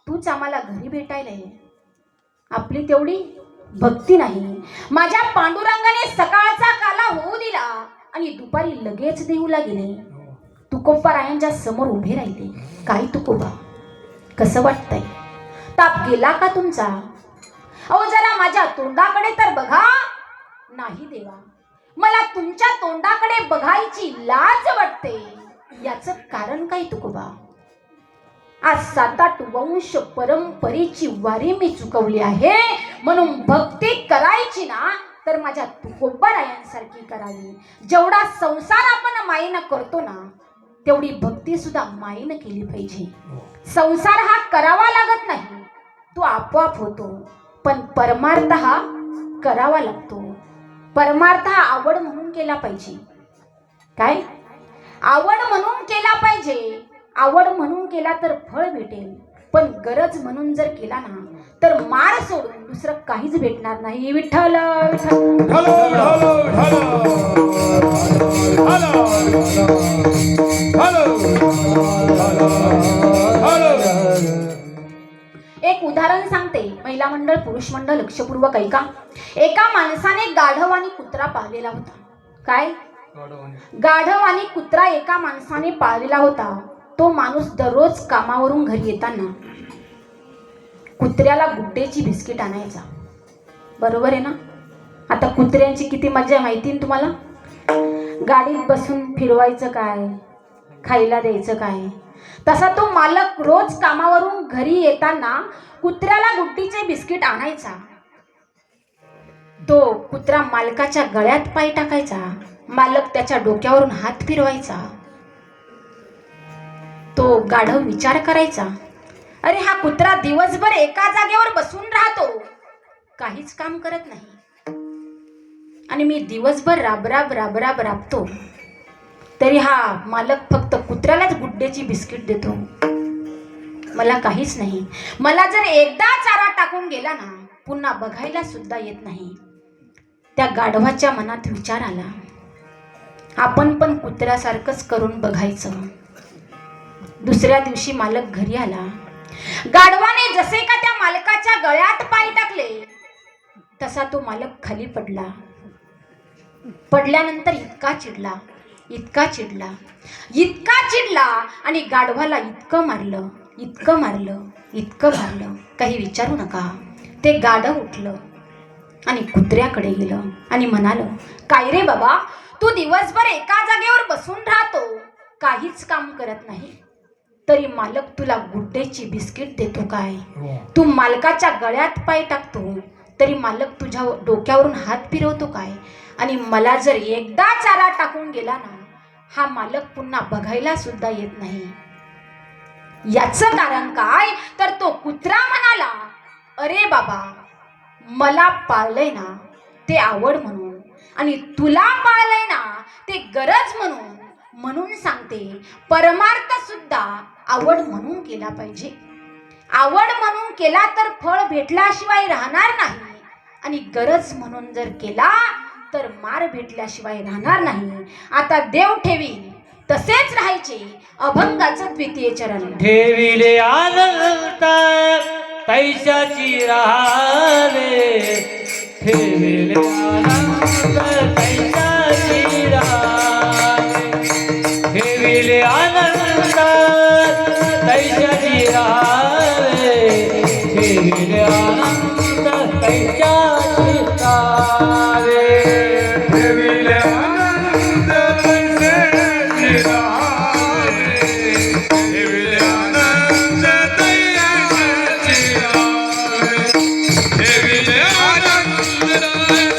तूच आम्हाला घरी भेटायला ये. आपली तेवढी भक्ती नाही. माझ्या पांडुरंगाने सकाळचा काला होऊ दिला आणि दुपारी लगेच देऊला गेले. तुकोबारायांच्या समोर उभे राहिले. काय तुकोबा, कसं वाटतंय? ताप गेला का तुमचा? अहो जरा माझ्या तोंडाकडे तर बघा. नाही देवा, मला तुमच्या तोंडाकडे बघायची लाज वाटते. याचं कारण काय तुकोबा? आज 7-8 वंश परंपरेची वारी मी चुकवली आहे, म्हणून भक्ती करायची ना तर माझ्या तुकोबारायांसारखी करावी. जेवढा संसार आपण मायेनं करतो ना, तेवढी भक्ती सुद्धा मायेनं केली पाहिजे. संसार हा करावा लागत नाही, तो आपोआप होतो. पण परमार्थ हा करावा लागतो. परमार्थ हा आवड म्हणून केला पाहिजे. काय? आवड म्हणून केला पाहिजे. आवड म्हणून केला तर फळ भेटेल, पण गरज म्हणून जर केला ना तर मार सोडून दुसरं काहीच भेटणार नाही. विठ्ठल एक उदाहरण सांगते. महिला मंडळ पुरुष मंडळ लक्षपूर्वक ऐका. एका माणसाने गाढव आणि कुत्रा पाळलेला होता. काय? गाढव आणि कुत्रा एका माणसाने पाळलेला होता. तो माणूस दररोज कामावरून घरी येताना कुत्र्याला गुड्डेची बिस्किट आणायचा. बरोबर आहे ना? आता कुत्र्यांची किती मजा माहिती आहे तुम्हाला? गाडीत बसून फिरवायचं काय, खायला द्यायचं काय. तसा तो मालक रोज कामावरून घरी येताना कुत्र्याला गुड्डीचे बिस्किट आणायचा. तो कुत्रा मालकाच्या गळ्यात पाय टाकायचा. मालक त्याच्या डोक्यावरून हात फिरवायचा. तो गाढव विचार करायचा, अरे हा कुत्रा दिवसभर एका जागेवर बसून राहतो, काहीच काम करत नाही, आणि मी दिवसभर राबराब राबतो, तरी हा मालक फक्त कुत्र्यालाच गुड्डेची बिस्किट देतो, मला काहीच नाही. मला जर एकदा चारा टाकून गेला ना पुन्हा बघायला सुद्धा येत नाही. त्या गाढवाच्या मनात विचार आला, आपण पण कुत्र्यासारखंच करून बघायचं. दुसऱ्या दिवशी मालक घरी आला. गाढवाने जसे का त्या मालकाच्या गळ्यात पाय टाकले तसा तो मालक खाली पडला. पडल्यानंतर इतका चिडला आणि गाढवाला इतकं मारलं. काही विचारू नका. ते गाढव उठलं आणि कुत्र्याकडे गेलं आणि म्हणालं, काय रे बाबा, तू दिवसभर एका जागेवर बसून राहतो, काहीच काम करत नाही, तरी मालक तुला गुड्डेची बिस्किट देतो काय? तू मालकाच्या गळ्यात पाय टाकतो तरी मालक तुझ्या डोक्यावरून हात फिरवतो काय? आणि मला जर एकदा चारा टाकून गेला ना हा मालक पुन्हा बघायला सुद्धा येत नाही. याचं कारण काय? तर तो कुत्रा म्हणाला, अरे बाबा, मला पाळलंय ना ते आवड म्हणून आणि तुला पाळलंय ना ते गरज म्हणून सांगते. परमार्थ सुद्धा आवड म्हणून केला पाहिजे. आवड म्हणून केला तर फळ भेटल्याशिवाय राहणार नाही, आणि गरज म्हणून जर केला तर मार भेटल्याशिवाय राहणार नाही. आता देव ठेवी तसेच राहायचे. अभंगाचं द्वितीय चरण. ठेविले आनंद तैशाची राहावे, ठेविले आनंद तैशाची राहावे, ठेविले आनंद तैशाची राहावे, ठेविले आनंद तैच्या चिरावे ठेविले आनंद तैसे चिरावे ठेविले आनंद तैसे चिरावे ठेविले आनंद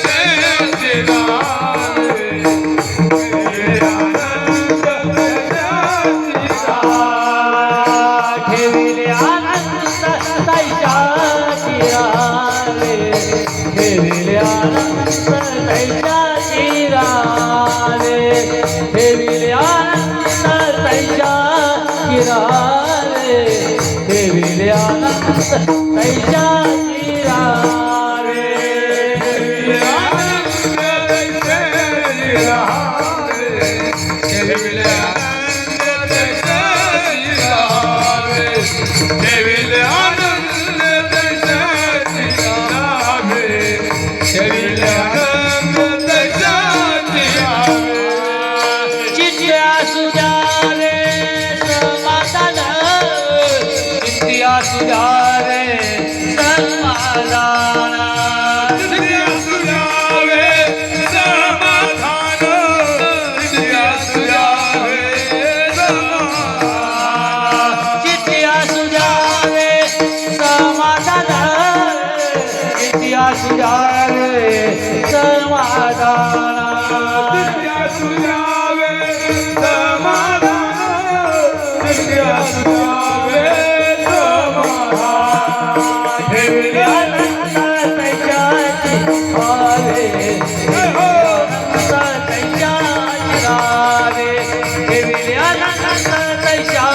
तैसे चिरावे ठेविले आनंद तैसे ठेविले आनंद तैच्या चिरावे ठेविले आनंद तैच्या चिरावे ठेविले आनंद तैच्या चिरावे ठेविले आनंद तैच्या चिरावे चित्या सुजारे समाधान चित्या सुजारे समाधान चित्या सुजारे समाधान चित्या सुजारे समाधान ठेविले आनंद तैच्या चिरावे ठेविले आनंद तैच्या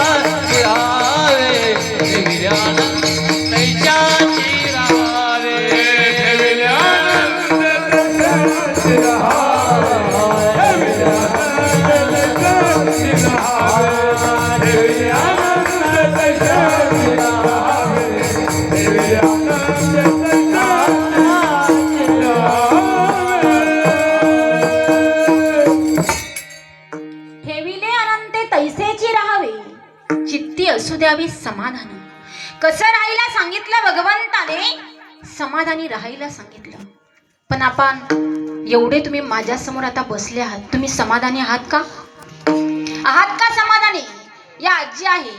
चिरावे ठेविले आनंद तैच्या चिरावे ठेविले आनंद ठेविले अनंते तैसेची राहावे चित्ती असू द्यावी समाधान. कसं राहायला सांगितलं भगवंताने? समाधानी राहायला सांगितलं. पण आपण एवढे तुम्ही माझ्या समोर आता बसले आहात, तुम्ही समाधानी आहात का? आहात का समाधानी? या आजी आहे,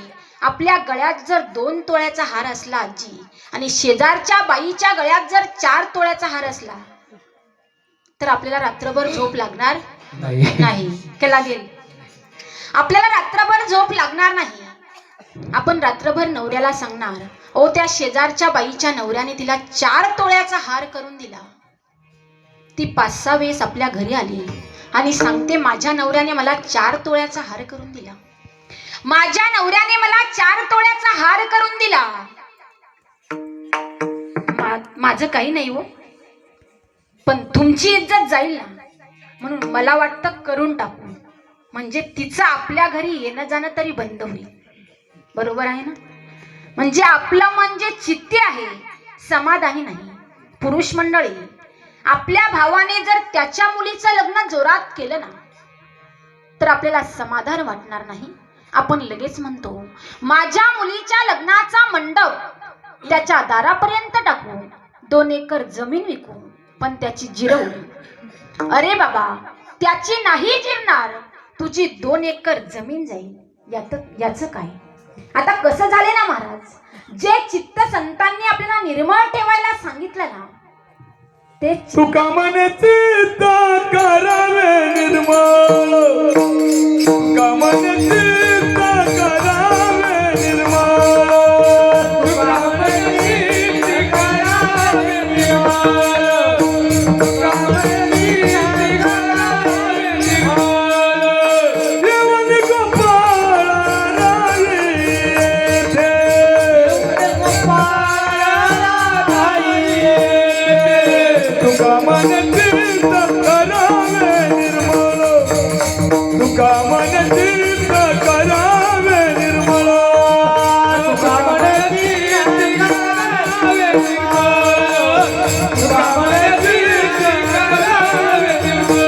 आपल्या गळ्यात जर 2 तोळ्याचा हार असला आजी, आणि शेजारच्या बाईच्या गळ्यात जर 4 तोळ्याचा हार असला, तर आपल्याला रात्रभर झोप लागणार नाही का? लागेल. आपल्याला रात्रभर झोप लागणार नाही. आपण रात्रभर नवऱ्याला सांगणार, ओ त्या शेजारच्या बाईच्या नवऱ्याने तिला 4 तोळ्याचा हार करून दिला. ती 5-6 वेळेस आपल्या घरी आली आणि सांगते, माझ्या नवऱ्याने मला 4 तोळ्याचा हार करून दिला, माझ्या नवऱ्याने मला 4 तोळ्याचा हार करून दिला. माझं काही नाही हो, पण तुमची इज्जत जाईल ना, म्हणून मला वाटतं करून टाकू, म्हणजे तिचं आपल्या घरी येणं जाणं तरी बंद होईल. बरोबर आहे ना? म्हणजे आपलं म्हणजे चित्ती आहे, समाधानी नाही. पुरुष मंडळी, आपल्या भावाने जर त्याच्या मुलीचं लग्न जोरात केलं ना, तर आपल्याला समाधान वाटणार नाही. आपण लगेच म्हणतो, माझ्या मुलीच्या लग्नाचा मंडप त्याच्या दारापर्यंत टाकू, 2 एकर जमीन विकू, पण त्याची जिरवू. अरे बाबा, त्याची नाही जिरणार, तुझी 2 एकर जमीन जाईल. याचं काय? आता कसं झाले ना महाराज, जे चित्त संतांनी आपल्याला निर्मळ ठेवायला सांगितलं ना, ते तुका मने चित्त करावे निर्मळ, तुका मने चित्त करावे निर्मळ, तुका मने चित्त करावे निर्मळ, तुका मने चित्त करावे निर्मळ. देवाने गोपाळ राई येथे, तुका मने चित्त करावे निर्मळ, तुका मने चित्त करावे निर्मळ, तुका मने चित्त करावे निर्मळ, तुका मने चित्त करावे निर्मळ.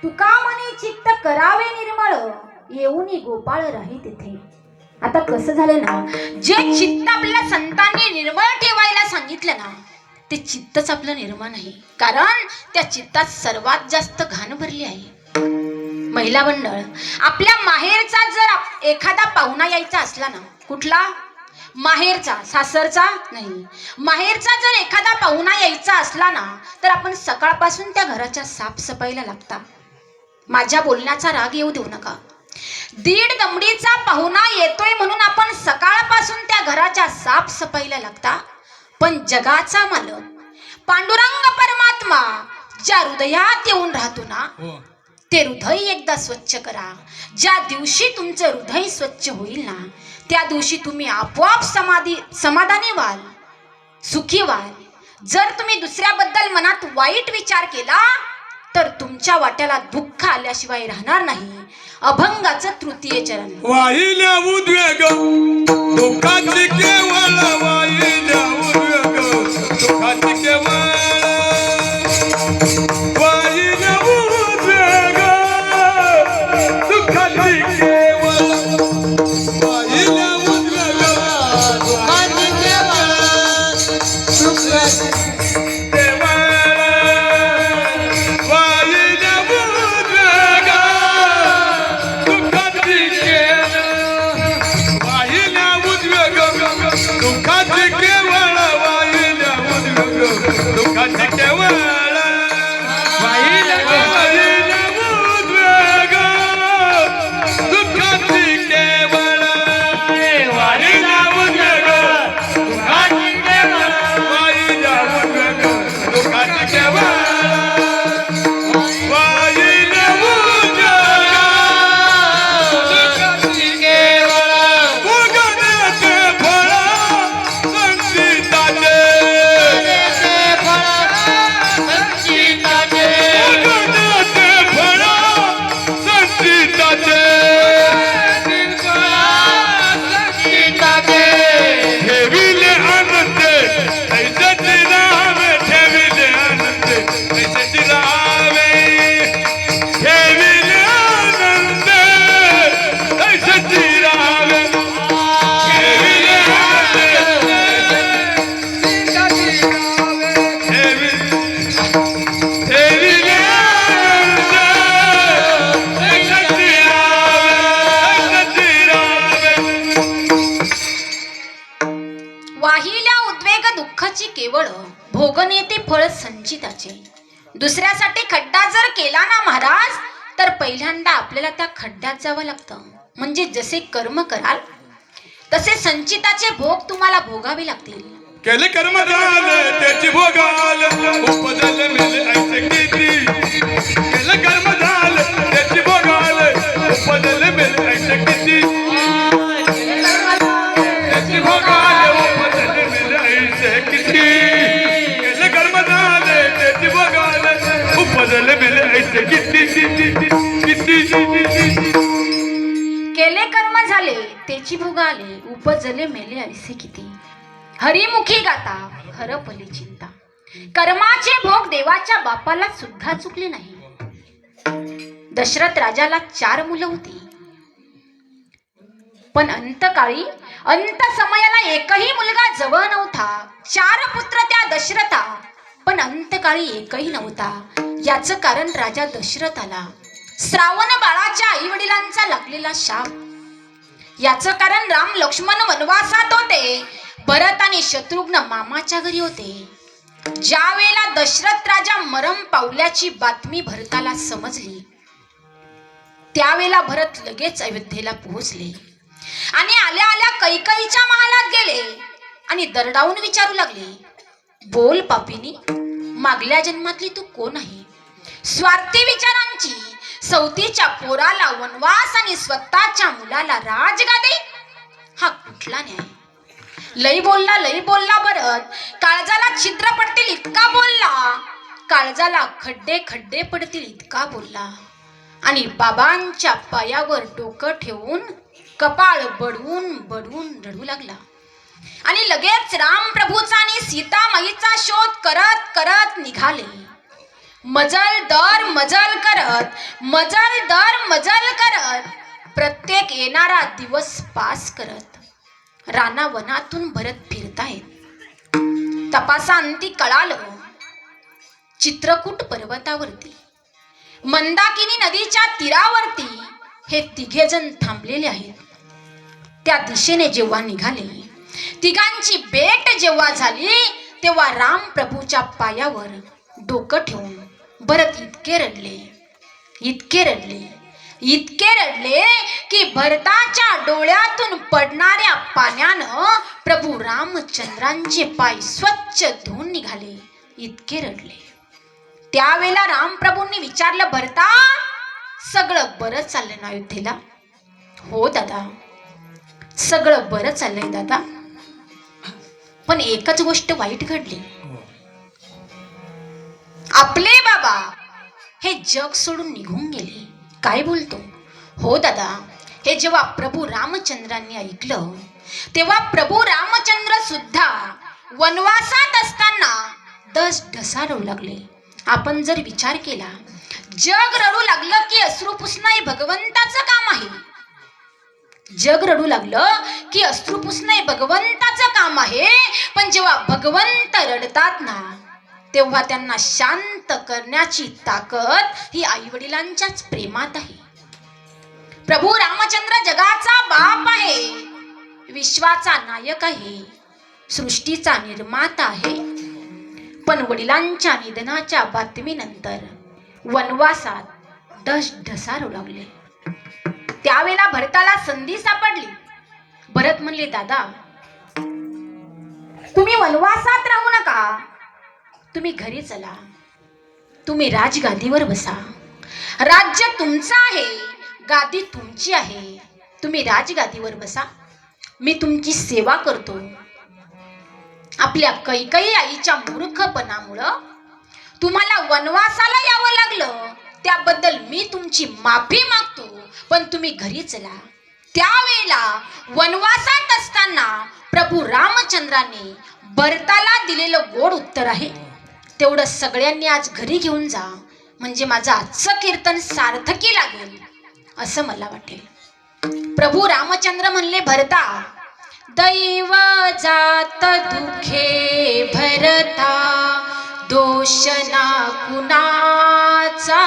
तुका मने चित्त करावे निर्मळ, येऊनी गोपाळ राही तिथे. आता कसं झालं ना, जे चित्त आपल्याला संतांनी निर्मळ ठेवायला सांगितलं ना, ते चित्तच आपलं निर्मळ नाही. कारण त्या चित्तात सर्वात जास्त घाण भरली आहे. महिला मंडळ, आपल्या माहेरचा जर एखादा पाहुणा यायचा असला ना, कुठला माहेरचा, सासरचा नाही, माहेरचा जर एखादा पाहुणा यायचा असला ना, तर आपण सकाळपासून त्या घराच्या साफसफाईला लागता. माझ्या बोलण्याचा राग येऊ देऊ नका. दीड दमडीचा पाहुणा येतोय म्हणून आपण सकाळपासून त्या घराच्या साफसफाईला लागता. पण जगाचा मालक पांडुरंग परमात्मा ज्या हृदयात येऊन राहतो ना, ते हृदय एकदा स्वच्छ करा. ज्या दिवशी तुमचं हृदय स्वच्छ होईल ना, त्या दिवशी तुम्ही आपोआप समाधानी व्हाल, सुखी व्हाल. जर तुम्ही दुसऱ्याबद्दल मनात वाईट विचार केला तर तुमच्या वाट्याला दुःख आल्याशिवाय राहणार नाही. अभंगाचं तृतीय चरण. वाहिल्या उद्वेग दुःखाची केवळ, वाहिल्या उद्वेग दुःखाची केवळ, वाहिल्या उद्वेग दुःखाची केवळ, वाहिल्या उद्वेग दुःखाची केवळ सुखाची केवळ भोगणे ते फळ संचिताचे. दुसऱ्यासाठी खड्डा जर केला ना महाराज, तर पहिल्यांदा आपल्याला त्या खड्ड्यात जावं लागतं. म्हणजे जसे कर्म कराल तसे संचिताचे भोग तुम्हाला भोगावे लागतील. केले कर्म झाले त्याची भोगाल, उपजले मेले ऐसे किती. केले कर्म झाले त्याची भोगाल, उपजले मेले ऐसे किती. त्याची भोगाल, उपजले मेले ऐसे किती. केले कर्म झाले त्याची भोगाल, उपजले मेले ऐसे किती किती किती. केले कर्म झाले त्याची भोग आले, उपजले मेले ऐसे किती. हरिमुखी गाता हरपली चिंता. कर्माचे भोग देवाच्या बापाला सुद्धा चुकले नाही. दशरथ राजाला 4 मुलं होती, पण अंतकाळी अंत समयाला एकही मुलगा जवळ नव्हता. 4 पुत्र त्या दशरथा, पण अंतकाळी एकही नव्हता. याचं कारण राजा दशरथाला श्रावण बाळाच्या आई वडिलांचा लागलेला शाप. याचं कारण राम लक्ष्मण वनवासात होते, भरत आणि शत्रुघ्न मामाच्या घरी होते. ज्या वेळेला दशरथ राजा मरण पावल्याची बातमी भरताला समजली, त्यावेळेला भरत लगेच अयोध्येला पोहोचले आणि आल्या आल्या कैकईच्या महालात गेले आणि दरडावून विचारू लागले, बोल पापिनी, मागल्या जन्मातली तू कोण आहे? स्वार्थी विचारांची, सौतीच्या पोराला वनवास आणि स्वतःच्या मुलाला राजगादी, हा कुठला न्याय? लई बोलला भरत. काळजाला छिद्र पडतील इतका बोलला, काळजाला खड्डे खड्डे पडतील इतका बोलला. आणि बाबांच्या पायावर डोकं ठेवून कपाळ बडवून बडवून रडू लागला. आणि लगेच राम प्रभूचा आणि सीतामाईचा शोध करत करत निघाले. मजल दर मजल करत प्रत्येक येणारा दिवस पास करत रानावनातून भरत फिरतायत. तपासांती कळालं, चित्रकूट पर्वतावरती मंदाकिनी नदीच्या तीरावरती हे तिघेजण थांबलेले आहेत. त्या दिशेने जेव्हा निघाले, तिघांची भेट जेव्हा झाली, तेव्हा राम प्रभूच्या पायावर डोकं ठेवून भरत इतके रडले, इतके रडले, इतके रडले की भरताच्या डोळ्यातून पडणाऱ्या पाण्यानं प्रभू रामचंद्रांचे पाय स्वच्छ धुवून निघाले. इतके रडले. त्यावेळेला रामप्रभूंनी विचारलं, भरता, सगळं बरं चाललं ना अयोध्येला? हो दादा, सगळं बरं चाललंय दादा, पण एकच गोष्ट वाईट घडली. आपले बाबा हे जग सोडून निघून गेले. काय बोलतो? हो दादा, हे जेव्हा प्रभू रामचंद्रांनी ऐकलं, तेव्हा प्रभू रामचंद्र सुद्धा वनवासात असताना ढसाळू लागले. आपण जर विचार केला, जग रडू लागलं की अश्रू पुसणं हे भगवंताचं काम आहे. जग रडू लागलं की अश्रू पुसणं हे भगवंताचं काम आहे. पण जेव्हा भगवंत रडतात ना, तेव्हा त्यांना शांत करण्याची ताकद ही आईवडिलांच्याच प्रेमात आहे. प्रभू रामचंद्र जगाचा बाप आहे, विश्वाचा नायक आहे, सृष्टीचा निर्माता आहे. पण वडिलांच्या निधनाच्या बातमीनंतर वनवासात ढसाळू लागले. त्यावेळेला भरताला संधी सापडली. भरत म्हणले, दादा, तुम्ही वनवासात राहू नका, तुम्ही घरी चला, तुम्ही राजगादीवर बसा. राज्य तुमचं आहे, गादी तुमची आहे, तुम्ही राजगादीवर बसा, मी तुमची सेवा करतो. आपल्या कैकेयी आईच्या मूर्खपणामुळं तुम्हाला वनवासाला यावं लागलं, त्याबद्दल मी तुमची माफी मागतो, पण तुम्ही घरी चला. त्यावेळेला वनवासात असताना प्रभू रामचंद्रांनी भरताला दिलेलं गोड उत्तर आहे, तेवढं सगळ्यांनी आज घरी घेऊन जा, म्हणजे माझं आजचं कीर्तन सार्थकी लागेल असं मला वाटेल. प्रभू रामचंद्र म्हणले, भरता, दैव जात दुखे भरता, दोष ना कुणाचा,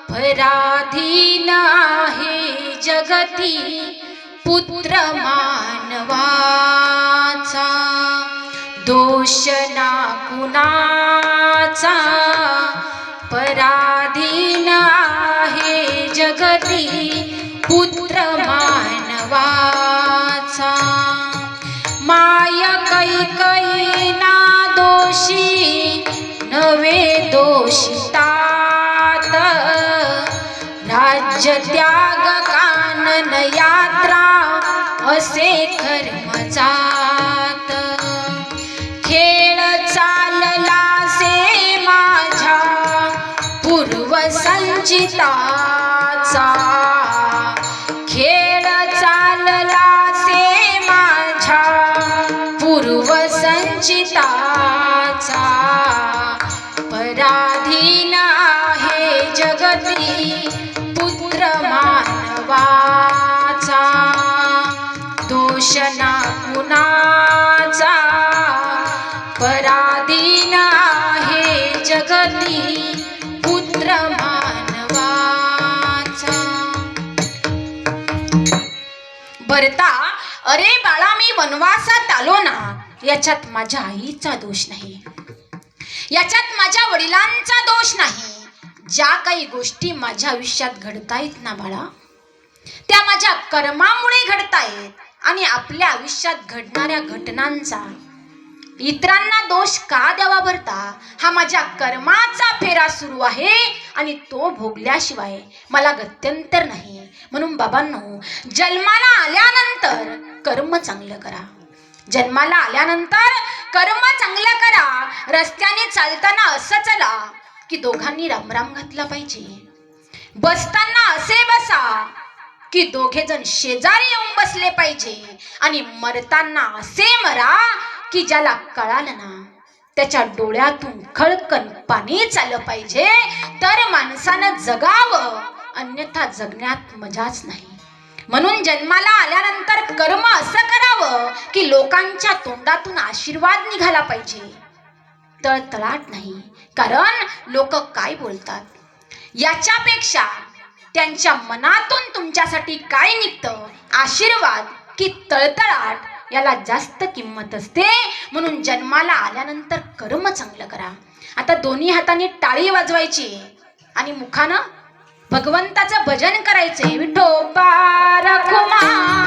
पराधीन आहे जगती पुत्र मानवाचा. दोष ना कुणाचा, पराधीन आहे जगती पुत्र मानवाचा. माय कैकेयी ना दोषी नवे दोषितात, राज्य त्याग कानन यात्रा असे कर्म जात. खेळ चालला से माझ्या पूर्वसंचिताचा, खेळ चालला से माझ्या पूर्वसंचिताचा. पराधीन आहे जगती पुत्र मानवाचा. दोष ना कुणाचा, पराधीन आहे जगती पुत्र मानवाचा. भरता, अरे बाळा, मी वनवासात आलो ना, याच्यात माझ्या आईचा दोष नाही, याच्यात माझ्या वडिलांचा दोष नाही. ज्या काही गोष्टी माझ्या आयुष्यात घडतायत ना बाळा, त्या माझ्या कर्मामुळे घडतायत. आणि आपल्या आयुष्यात घडणाऱ्या घटनांचा इतरांना दोष का द्यावा भरता? हा माझ्या कर्माचा फेरा सुरू आहे आणि तो भोगल्याशिवाय मला गत्यंतर नाही. म्हणून बाबांनो, जन्माला आल्यानंतर कर्म चांगलं करा, जन्माला आल्यानंतर कर्म चांगलं करा. रस्त्याने चालताना असं चला की दोघांनी रामराम घातला पाहिजे. बसताना असे बसा की दोघे जण शेजारी येऊन बसले पाहिजे. आणि मरताना असे मरा की ज्याला कळालं ना, त्याच्या डोळ्यातून खळकन पाणी चाललं पाहिजे. तर माणसानं जगावं अन्यथा जगण्यात मजाच नाही. म्हणून जन्माला आल्यानंतर कर्म असं करावं की लोकांच्या तोंडातून आशीर्वाद निघाला पाहिजे, तळतळाट नाही. कारण लोक काय बोलतात याच्यापेक्षा त्यांच्या मनातून तुमच्यासाठी काय निघतं, आशीर्वाद की तळतळाट, याला जास्त किंमत असते. म्हणून जन्माला आल्यानंतर कर्म चांगलं करा. आता दोन्ही हाताने टाळी वाजवायची आणि मुखानं भगवंताचं भजन करायचे. विठोबा रखुमाई,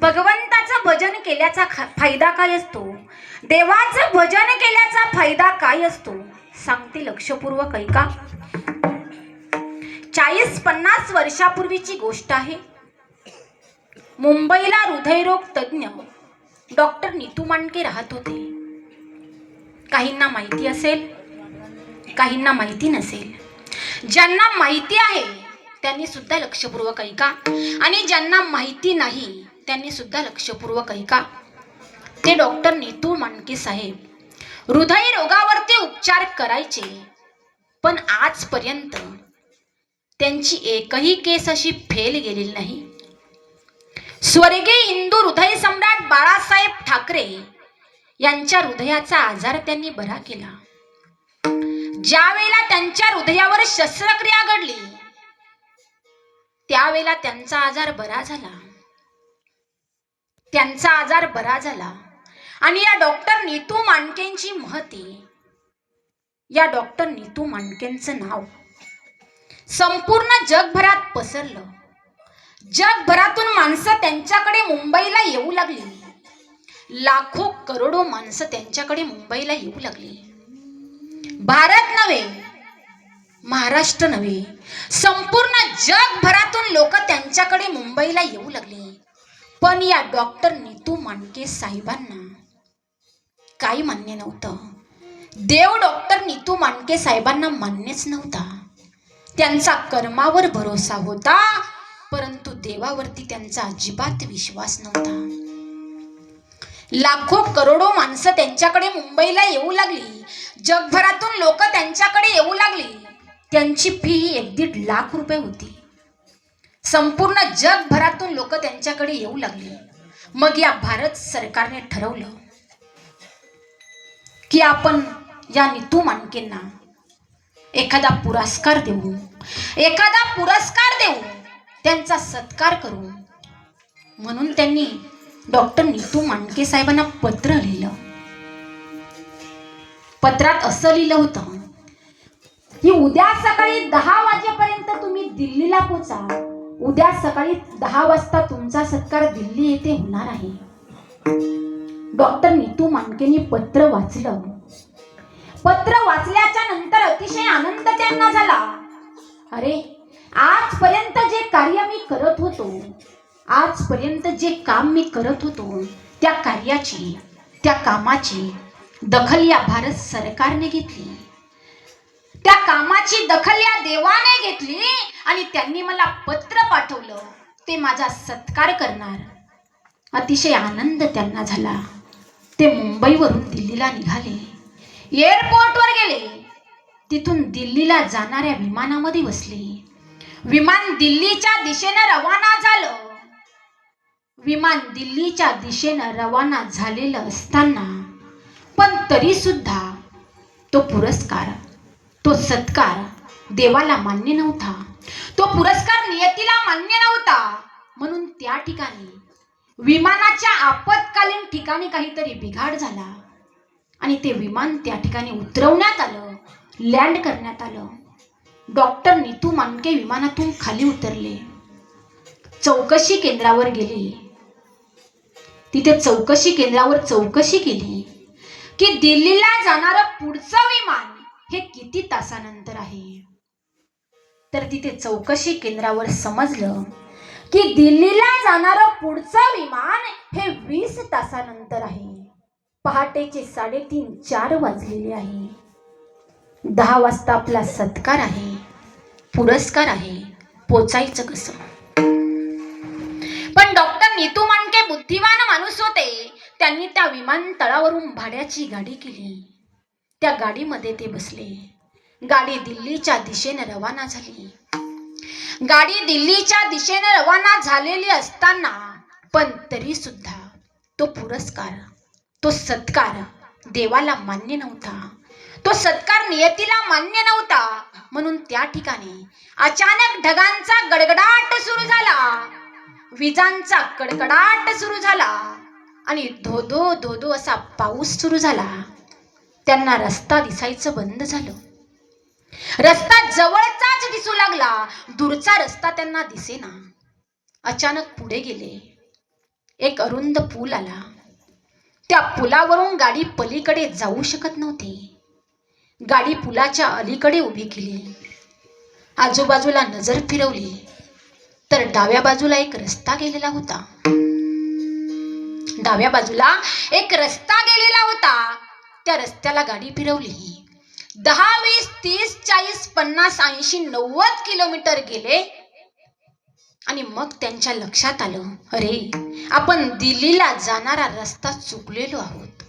भगवंताचं भजन केल्याचा फायदा काय असतो, देवाचं भजन केल्याचा फायदा काय असतो सांगते लक्षपूर्वक ऐका. 40-50 वर्षापूर्वीची गोष्ट आहे. मुंबईला हृदयरोग तज्ञ डॉक्टर नीतू मांडके राहत होते. काहींना माहिती असेल, काहींना माहिती नसेल. ज्यांना माहिती आहे त्यांनी सुद्धा लक्षपूर्वक ऐका आणि ज्यांना माहिती नाही त्यांनी सुद्धा लक्षपूर्वक ऐका. ते डॉक्टर नीतू मांडके साहेब हृदय रोगावरती उपचार करायचे, पण आजपर्यंत त्यांची एकही केस अशी फेल गेलेली नाही. स्वर्गीय हिंदू हृदय सम्राट बाळासाहेब ठाकरे यांच्या हृदयाचा आजार त्यांनी बरा केला. ज्या वेळेला त्यांच्या हृदयावर शस्त्रक्रिया घडली त्यावेळेला त्यांचा आजार बरा झाला. त्यांचा आजार बरा झाला आणि या डॉक्टर नीतू मांडकेंची महती, या डॉक्टर नीतू मांडकेंचं नाव संपूर्ण जगभरात पसरलं. जगभरातून माणसं त्यांच्याकडे मुंबईला येऊ लागली. लाखो करोडो माणसं त्यांच्याकडे मुंबईला येऊ लागली. भारत नव्हे, महाराष्ट्र नव्हे, संपूर्ण जगभरातून लोक त्यांच्याकडे मुंबईला येऊ लागले. पण या डॉक्टर नीतू मांडके साहेबांना काही मान्य नव्हतं. देव डॉक्टर नीतू मांडके साहेबांना मान्यच नव्हता. त्यांचा कर्मावर भरोसा होता, परंतु देवावरती त्यांचा अजिबात विश्वास नव्हता. लाखो करोडो माणसं त्यांच्याकडे मुंबईला येऊ लागली. जगभरातून लोक त्यांच्याकडे येऊ लागली. त्यांची फी 1-1.5 लाख रुपये होती. संपूर्ण जगभरातून लोक त्यांच्याकडे येऊ लागले. मग या भारत सरकारने ठरवलं की आपण या नीतू मांडकेंना एखादा पुरस्कार देऊ, त्यांचा सत्कार करू. म्हणून त्यांनी डॉक्टर नीतू मांडके साहेबांना पत्र लिहिलं. पत्रात असं लिहिलं होतं की उद्या सकाळी 10 वाजेपर्यंत तुम्ही दिल्लीला पोचा. उद्या सकाळी 10 वाजता तुमचा सत्कार दिल्ली येथे होणार आहे. डॉक्टर नीतू मांडकेंनी पत्र वाचलं. पत्र वाचल्याच्या नंतर अतिशय आनंद त्यांना झाला. अरे, आजपर्यंत जे कार्य मी करत होतो, आजपर्यंत जे काम मी करत होतो, त्या कार्याची, त्या कामाची दखल या भारत सरकारने घेतली. त्या कामाची दखल या देवाने घेतली आणि त्यांनी मला पत्र पाठवलं. ते माझा सत्कार करणार. अतिशय आनंद त्यांना झाला. ते मुंबईवरून दिल्लीला निघाले. एअरपोर्टवर गेले. तिथून दिल्लीला जाणाऱ्या विमानामध्ये बसले. विमान दिल्लीच्या दिशेनं रवाना झालं. विमान दिल्लीच्या दिशेनं रवाना झालेलं असताना पण तरी सुद्धा तो पुरस्कार, तो सत्कार देवाला मान्य नव्हता. तो पुरस्कार नियतीला मान्य नव्हता. म्हणून त्या ठिकाणी विमानाच्या आपत्कालीन ठिकाणी काहीतरी बिघाड झाला आणि ते विमान त्या ठिकाणी उतरवण्यात आलं, लँड करण्यात आलं. डॉक्टर नीतू मांडके विमानातून खाली उतरले. चौकशी केंद्रावर गेले. तिथे चौकशी केंद्रावर चौकशी केली की दिल्लीला जाणारं पुढचं विमान हे किती तासानंतर आहे. तर तिथे चौकशी केंद्रावर समजलं की दिल्लीला जाणारं पुढचं विमान हे 20 तासानंतर आहे. पहाटेचे 3:30-4 वाजलेले आहे. 10 वाजता आपला सत्कार आहे, पुरस्कार आहे. पोचायचं कसं? पण डॉक्टर नीतू मांडके बुद्धिवान माणूस होते. त्यांनी त्या विमानतळावरून भाड्याची गाडी केली. त्या गाडीमध्ये ते बसले. गाडी दिल्लीच्या दिशेने रवाना झाली. गाडी दिल्लीच्या दिशेने रवाना झालेली असताना पण तरी सुद्धा तो पुरस्कार, तो सत्कार देवाला मान्य नव्हता. तो सत्कार नियतीला मान्य नव्हता. म्हणून त्या ठिकाणी अचानक ढगांचा गडगडाट सुरू झाला, विजांचा कडकडाट सुरू झाला आणि धोधो धोधो असा पाऊस सुरू झाला. त्यांना रस्ता दिसायचं बंद झालं. रस्ता जवळचाच दिसू लागला, दूरचा रस्ता त्यांना दिसेना. अचानक पुढे गेले. एक अरुंद पूल आला. त्या पुलावरून गाडी पलीकडे जाऊ शकत नव्हती. गाडी पुलाच्या अलीकडे उभी केली. आजूबाजूला नजर फिरवली तर डाव्या बाजूला एक रस्ता गेलेला होता. डाव्या बाजूला एक रस्ता गेलेला होता. त्या रस्त्याला गाडी फिरवली. 10, 20, 30, 40, 50, 80, 90 किलोमीटर गेले आणि मग त्यांच्या लक्षात आलं, अरे, आपण दिल्लीला जाणारा रस्ता चुकलेलो आहोत.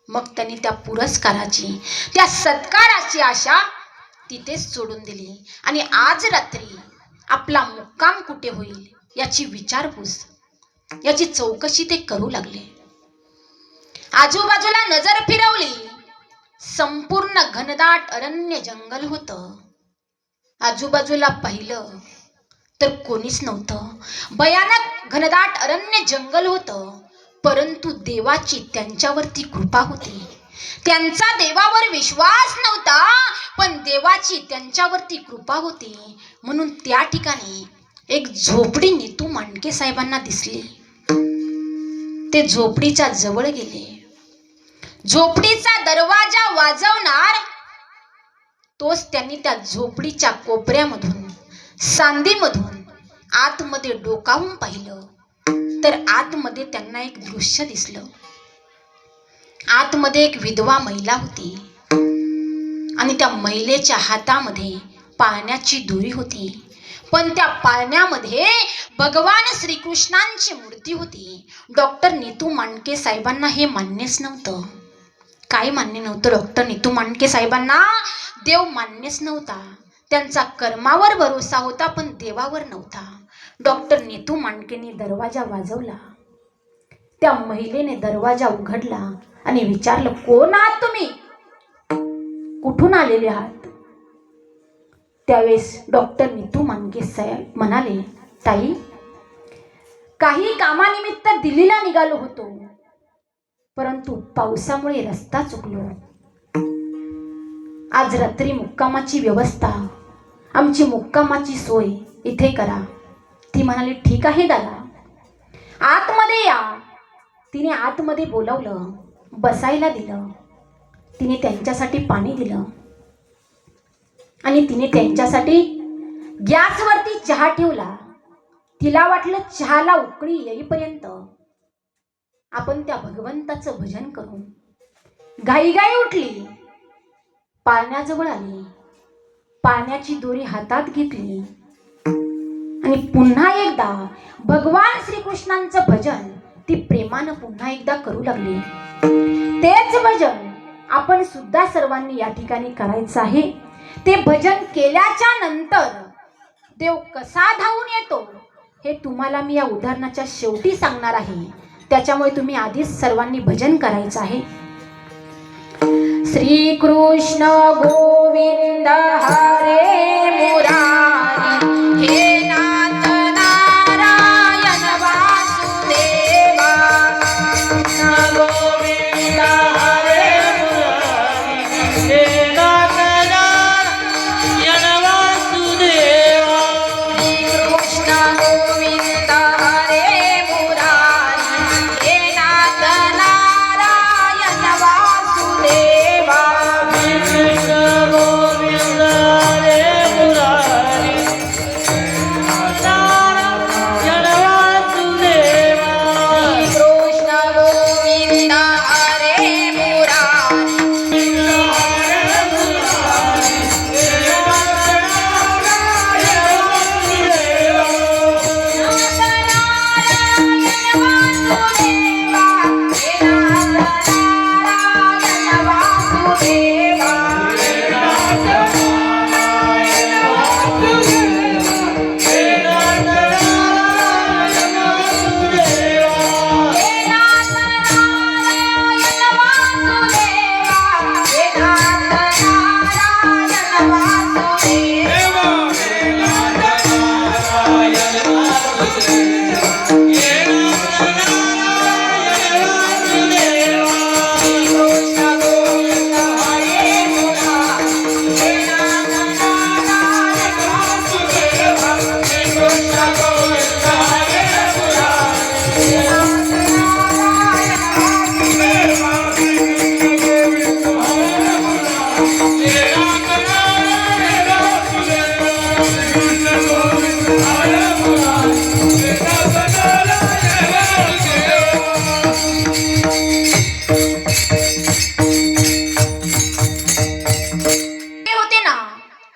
मग त्यांनी त्या पुरस्काराची, त्या सत्काराची आशा तिथेच सोडून दिली आणि आज रात्री आपला मुक्काम कुठे होईल याची विचारपूस, याची चौकशी ते करू लागले. आजूबाजूला नजर फिरवली. संपूर्ण घनदाट अरण्य जंगल होतं. आजूबाजूला पाहिलं तर कोणीच नव्हतं. भयानक घनदाट अरण्य जंगल होतं. परंतु देवाची त्यांच्यावरती कृपा होती. त्यांचा देवावर विश्वास नव्हता, पण देवाची त्यांच्यावरती कृपा होती. म्हणून त्या ठिकाणी एक झोपडी नीतू मांडके साहेबांना दिसली. ते झोपडीच्या जवळ गेले. झोपडीचा दरवाजा वाजवणार तोच त्यांनी त्या झोपडीच्या कोपऱ्यामधून, सांदीमधून आतमध्ये डोकावून पाहिलं तर आतमध्ये त्यांना एक दृश्य दिसलं. आतमध्ये एक विधवा महिला होती आणि त्या महिलेच्या हातामध्ये पाळण्याची दोरी होती. पण त्या पाळण्यामध्ये भगवान श्रीकृष्णांची मूर्ती होती. डॉक्टर नीतू मांडके साहेबांना हे मान्यच नव्हतं. काय मान्य नव्हतं डॉक्टर नीतू मांडके साहेबांना? देव मान्यच नव्हता. त्यांचा कर्मावर भरोसा होता पण देवावर नव्हता. डॉक्टर नीतू मांडकेने दरवाजा वाजवला. त्या महिलेने दरवाजा उघडला आणि विचारलं, कोण आहात तुम्ही? कुठून आलेले आहात? त्यावेळेस डॉक्टर नीतू मांडके साहेब म्हणाले, ताई, काही कामानिमित्त दिल्लीला निघालो होतो, परंतु पावसामुळे रस्ता चुकलो. आज रात्री मुक्कामाची व्यवस्था, आमची मुक्कामाची सोय इथे करा. ती म्हणाली, ठीक आहे दादा, आतमध्ये या. तिने आतमध्ये बोलावलं, बसायला दिलं. तिने त्यांच्यासाठी पाणी दिलं. आणि तिने त्यांच्यासाठी गॅसवरती चहा ठेवला. तिला वाटलं चहाला उकळी येईपर्यंत आपण त्या भगवंताचं भजन करू. घाईघाई उठली, पाण्याजवळ आली, पाण्याची दोरी हातात घेतली आणि पुन्हा एकदा भगवान श्रीकृष्णांचं भजन ती प्रेमानं पुन्हा एकदा करू लागली. तेच भजन आपण सुद्धा सर्वांनी या ठिकाणी करायचं आहे. ते भजन केल्याच्या नंतर देव कसा धावून येतो हे तुम्हाला मी या उदाहरणाच्या शेवटी सांगणार आहे. त्याच्यामुळे तुम्ही आधीच सर्वांनी भजन करायचं आहे. श्री कृष्ण गोविंद हरे मुरारी हे नाथ नारायण वासुदेवा. गोविंद हरे मुरारी हे नाथ नारायण वासुदेवा. कृष्ण गोविंद हरे मुरारी हे नाथ नारायण वासुदेवा. कृष्ण गोविंद हरे मुरारी नारायण वासुदेवा. कृष्ण गोविंद हरे मुरारी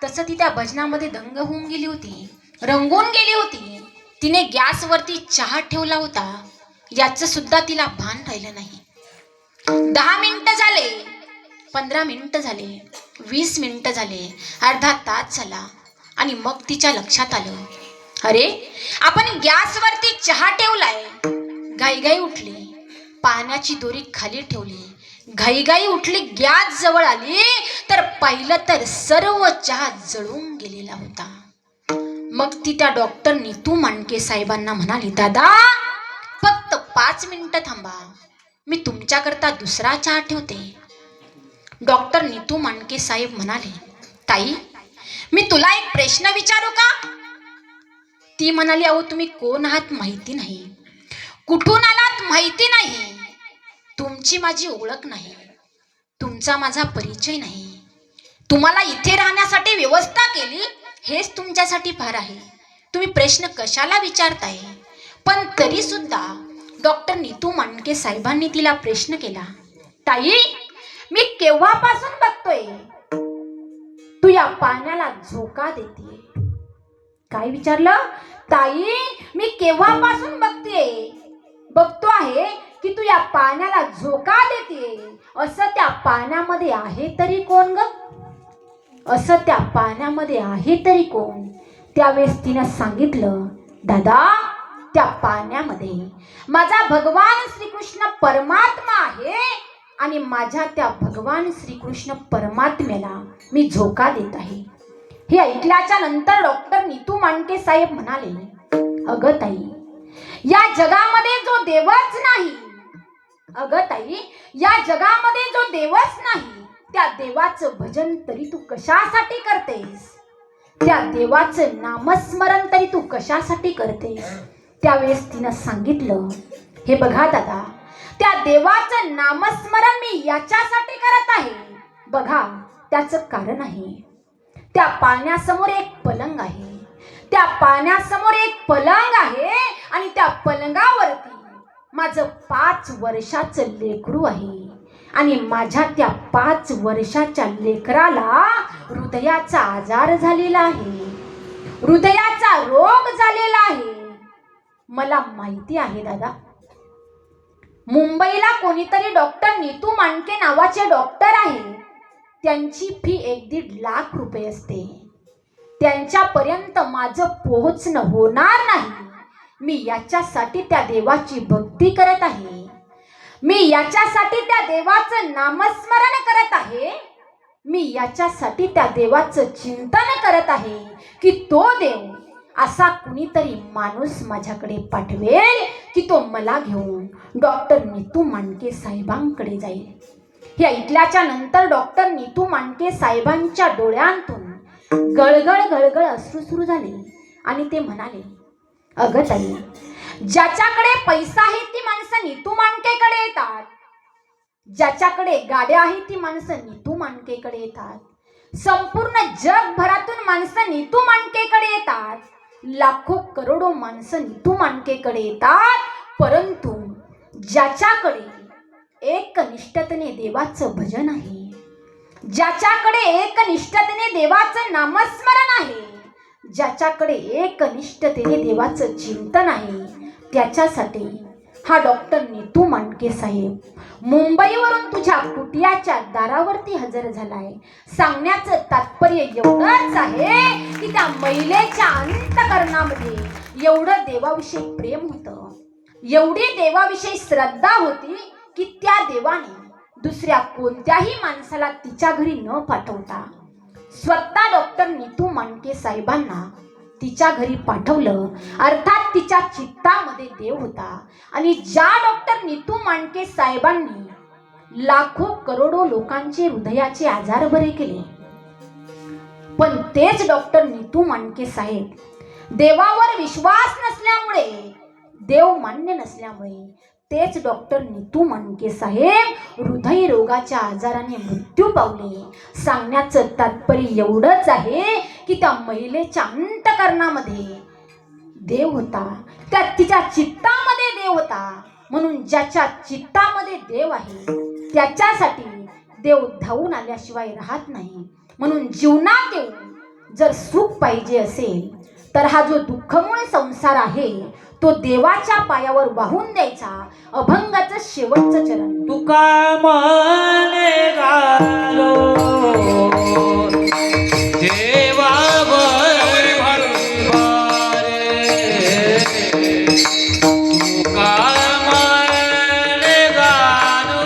तसं ती त्या भजनामध्ये दंग होऊन गेली होती, रंगून गेली होती. तिने गॅसवरती चहा ठेवला होता याचं सुद्धा तिला भान राहिलं नाही. 10 मिनिटं झाले, 15 मिनिटं झाले, 20 मिनिटं झाले, अर्धा तास झाला आणि मग तिच्या लक्षात आलं, अरे आपण गॅसवरती चहा ठेवलाय. घाईघाई उठली, पाण्याची दोरी खाली ठेवली, घाईघाई उठली, गॅस जवळ आली तर पाहिलं तर सर्व चहा जळून गेलेला होता. मग ती त्या डॉक्टर नीतू मांडके साहेबांना म्हणाली, दादा फक्त 5 मिनिटं थांबा, मी तुमच्याकरता दुसरा चहा ठेवते. डॉक्टर नीतू मांडके साहेब म्हणाले, ताई मी तुला एक प्रश्न विचारू का? ती म्हणाली, अहो तुम्ही कोण आहात माहिती नाही, कुठून आलात माहिती नाही, तुमची माझी ओळख नाही, तुमचा माझा परिचय नाही, तुम्हाला इथे राहण्यासाठी व्यवस्था केली हेच तुमच्यासाठी फार आहे, तुम्ही प्रश्न कशाला विचारताय? पण तरी सुद्धा डॉक्टर नीतू मांडके साहेबांनी तिला प्रश्न केला, ताई मी केव्हापासून बघतोय तू या पाण्याला झोका देते. काय विचारलं? ताई मी केव्हापासून बघतो आहे की तू या पाण्याला झोका देते, असं त्या पाण्यामध्ये आहे तरी कोण ग? असं त्या पाण्यामध्ये आहे तरी कोण? त्यावेळेस तिनं सांगितलं, दादा त्या पाण्यामध्ये माझा भगवान श्रीकृष्ण परमात्मा आहे आणि माझ्या त्या भगवान श्रीकृष्ण परमात्म्याला मी झोका देत आहे. हे ऐकल्याच्या नंतर डॉक्टर नीतू मांडके साहेब म्हणाले, अगं ताई या जगामध्ये जो देवच नाही, अगं ताई या जगामध्ये जो देवच नाही त्या देवाचं भजन तरी तू कशासाठी करतेस? त्या देवाचं नामस्मरण तरी तू कशासाठी करतेस? त्यावेळेस तिनं सांगितलं, हे बघा दादा त्या देवाचं नामस्मरण मी याच्यासाठी करत आहे. बघा त्याचं कारण आहे, त्या पाण्यासमोर एक पलंग आहे. त्या पाण्यासमोर एक पलंग आहे आणि त्या पलंगावरती माझं 5 वर्षाचं लेकरू आहे. आणि माझ्या त्या 5 वर्षाच्या लेकराला हृदयाचा आजार झालेला आहे. हृदयाचा रोग झालेला आहे. मला माहिती आहे दादा, मुंबईला कोणीतरी डॉक्टर नीतू मांडके नावाचे डॉक्टर आहे. त्यांची फी 1-1.5 लाख रुपये असते. त्यांच्यापर्यंत माझं पोहोचणं होणार नाही. मी याच्यासाठी त्या देवाची भक्ती करत आहे. मी याच्यासाठी त्या देवाचं नामस्मरण करत आहे. मी याच्यासाठी त्या देवाचं चिंतन करत आहे की तो देव असा कुणीतरी माणूस माझ्याकडे पाठवेल की तो मला घेऊन डॉक्टर नीतू मांडके साहेबांकडे जाईल. हे ऐकल्याच्या नंतर डॉक्टर नीतू मांडके साहेबांच्या डोळ्यांतून गळगळ गळगळ अश्रू सुरू झाले आणि ते म्हणाले, अगं ताई, ज्याच्याकडे पैसा आहे ती माणसं नीतू मांडकेकडे येतात. ज्याच्याकडे गाड्या आहेत ती माणसं नीतू मांडकेकडे येतात. संपूर्ण जगभरातून माणसं नीतू मांडकेकडे येतात. लाखो करोडो माणसं नीतू मांडकेकडे येतात. परंतु ज्याच्याकडे एकनिष्ठतेने देवाचं भजन आहे, ज्याच्याकडे एकनिष्ठतेने देवाचं नामस्मरण आहे, ज्याच्याकडे एकनिष्ठतेने देवाचं चिंतन आहे, त्याच्यासाठी हा डॉक्टर नीतू मांडके साहेब मुंबईवरून तुझ्या कुटियाच्या दारावरती हजर झालाय. सांगण्याचं तात्पर्य एवढंच आहे की त्या महिलेच्या अंतःकरणामध्ये एवढं देवाविषयी प्रेम होतं, एवढी देवाविषयी श्रद्धा होती की त्या देवाने दुसऱ्या कोणत्याही माणसाला तिच्या घरी न पाठवता स्वतः डॉक्टर नीतू मांडके साहेबांना तिच्या घरी पाठवलं. अर्थात तिच्या चित्तामध्ये देव होता. आणि ज्या डॉक्टर नीतू मांडके साहेबांनी लाखो करोडो लोकांचे हृदयाचे आजार बरे केले, पण तेच डॉक्टर नीतू मांडके साहेब देवावर विश्वास नसल्यामुळे, देव मान्य नसल्यामुळे, तेच डॉक्टर नीतू मांडके साहेब हृदय रोगाच्या आजाराने मृत्यू पावले. सांगण्याचं तात्पर्य एवढंच आहे की त्या महिलेच्या अंतःकरणामध्ये देव होता, त्या तिच्या चित्तामध्ये देव होता. म्हणून ज्याच्या चित्तामध्ये देव आहे त्याच्यासाठी देव धावून आल्याशिवाय राहत नाही. म्हणून जीवनात येऊन जर सुख पाहिजे असेल तर हा जो दुःखमूळ संसार आहे तो देवाच्या पायावर वाहून द्यायचा. अभंगाचं शेवटचं चरण. तुका मने गालो देवावर भरभारे, तुका मने गालो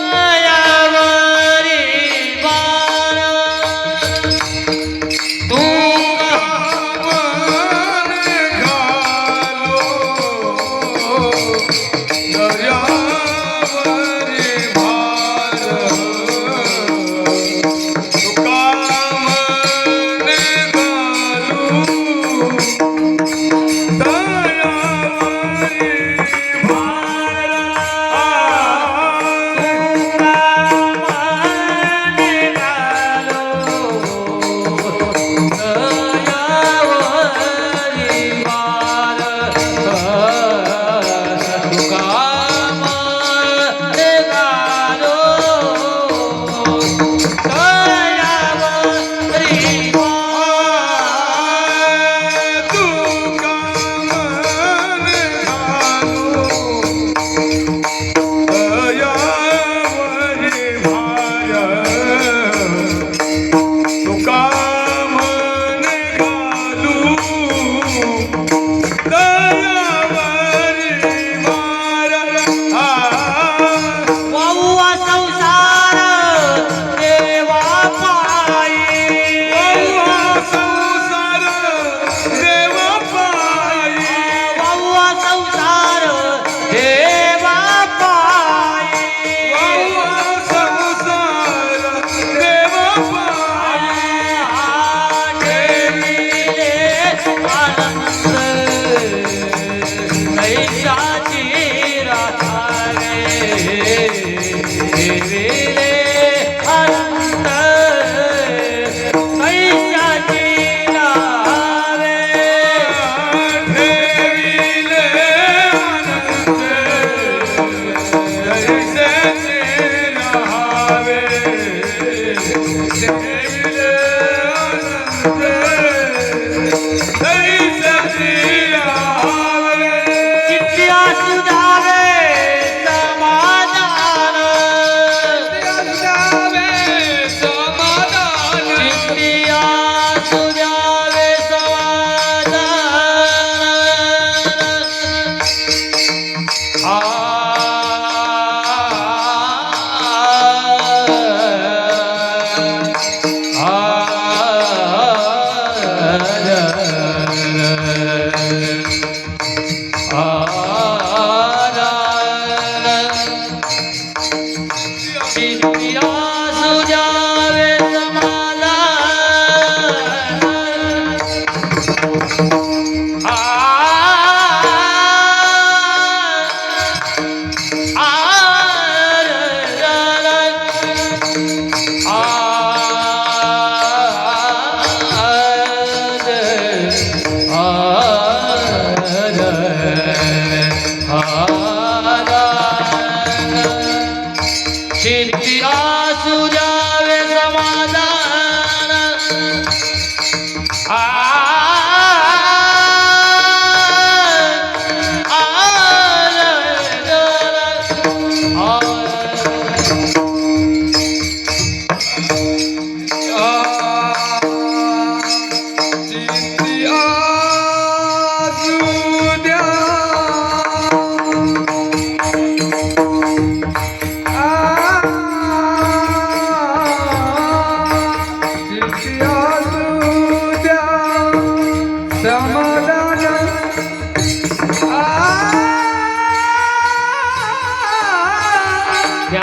दयावरी बारा, दर्यावरी भार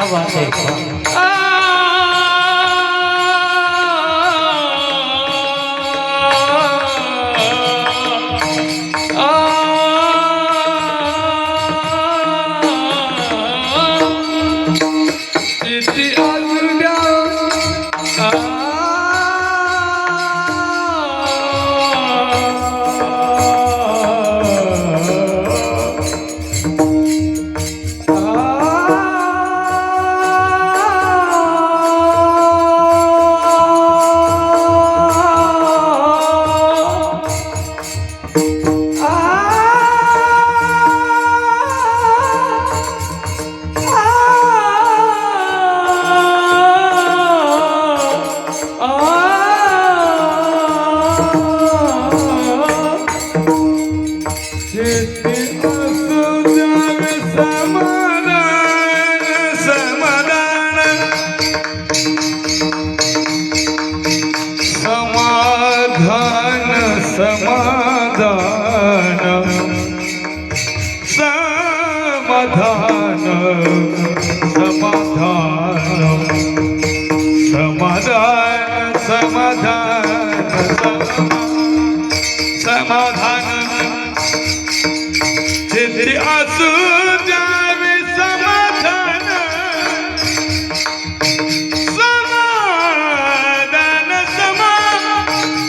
क्या बात है समाधान चित्ती असू द्यावे समाधान समाधान समाधान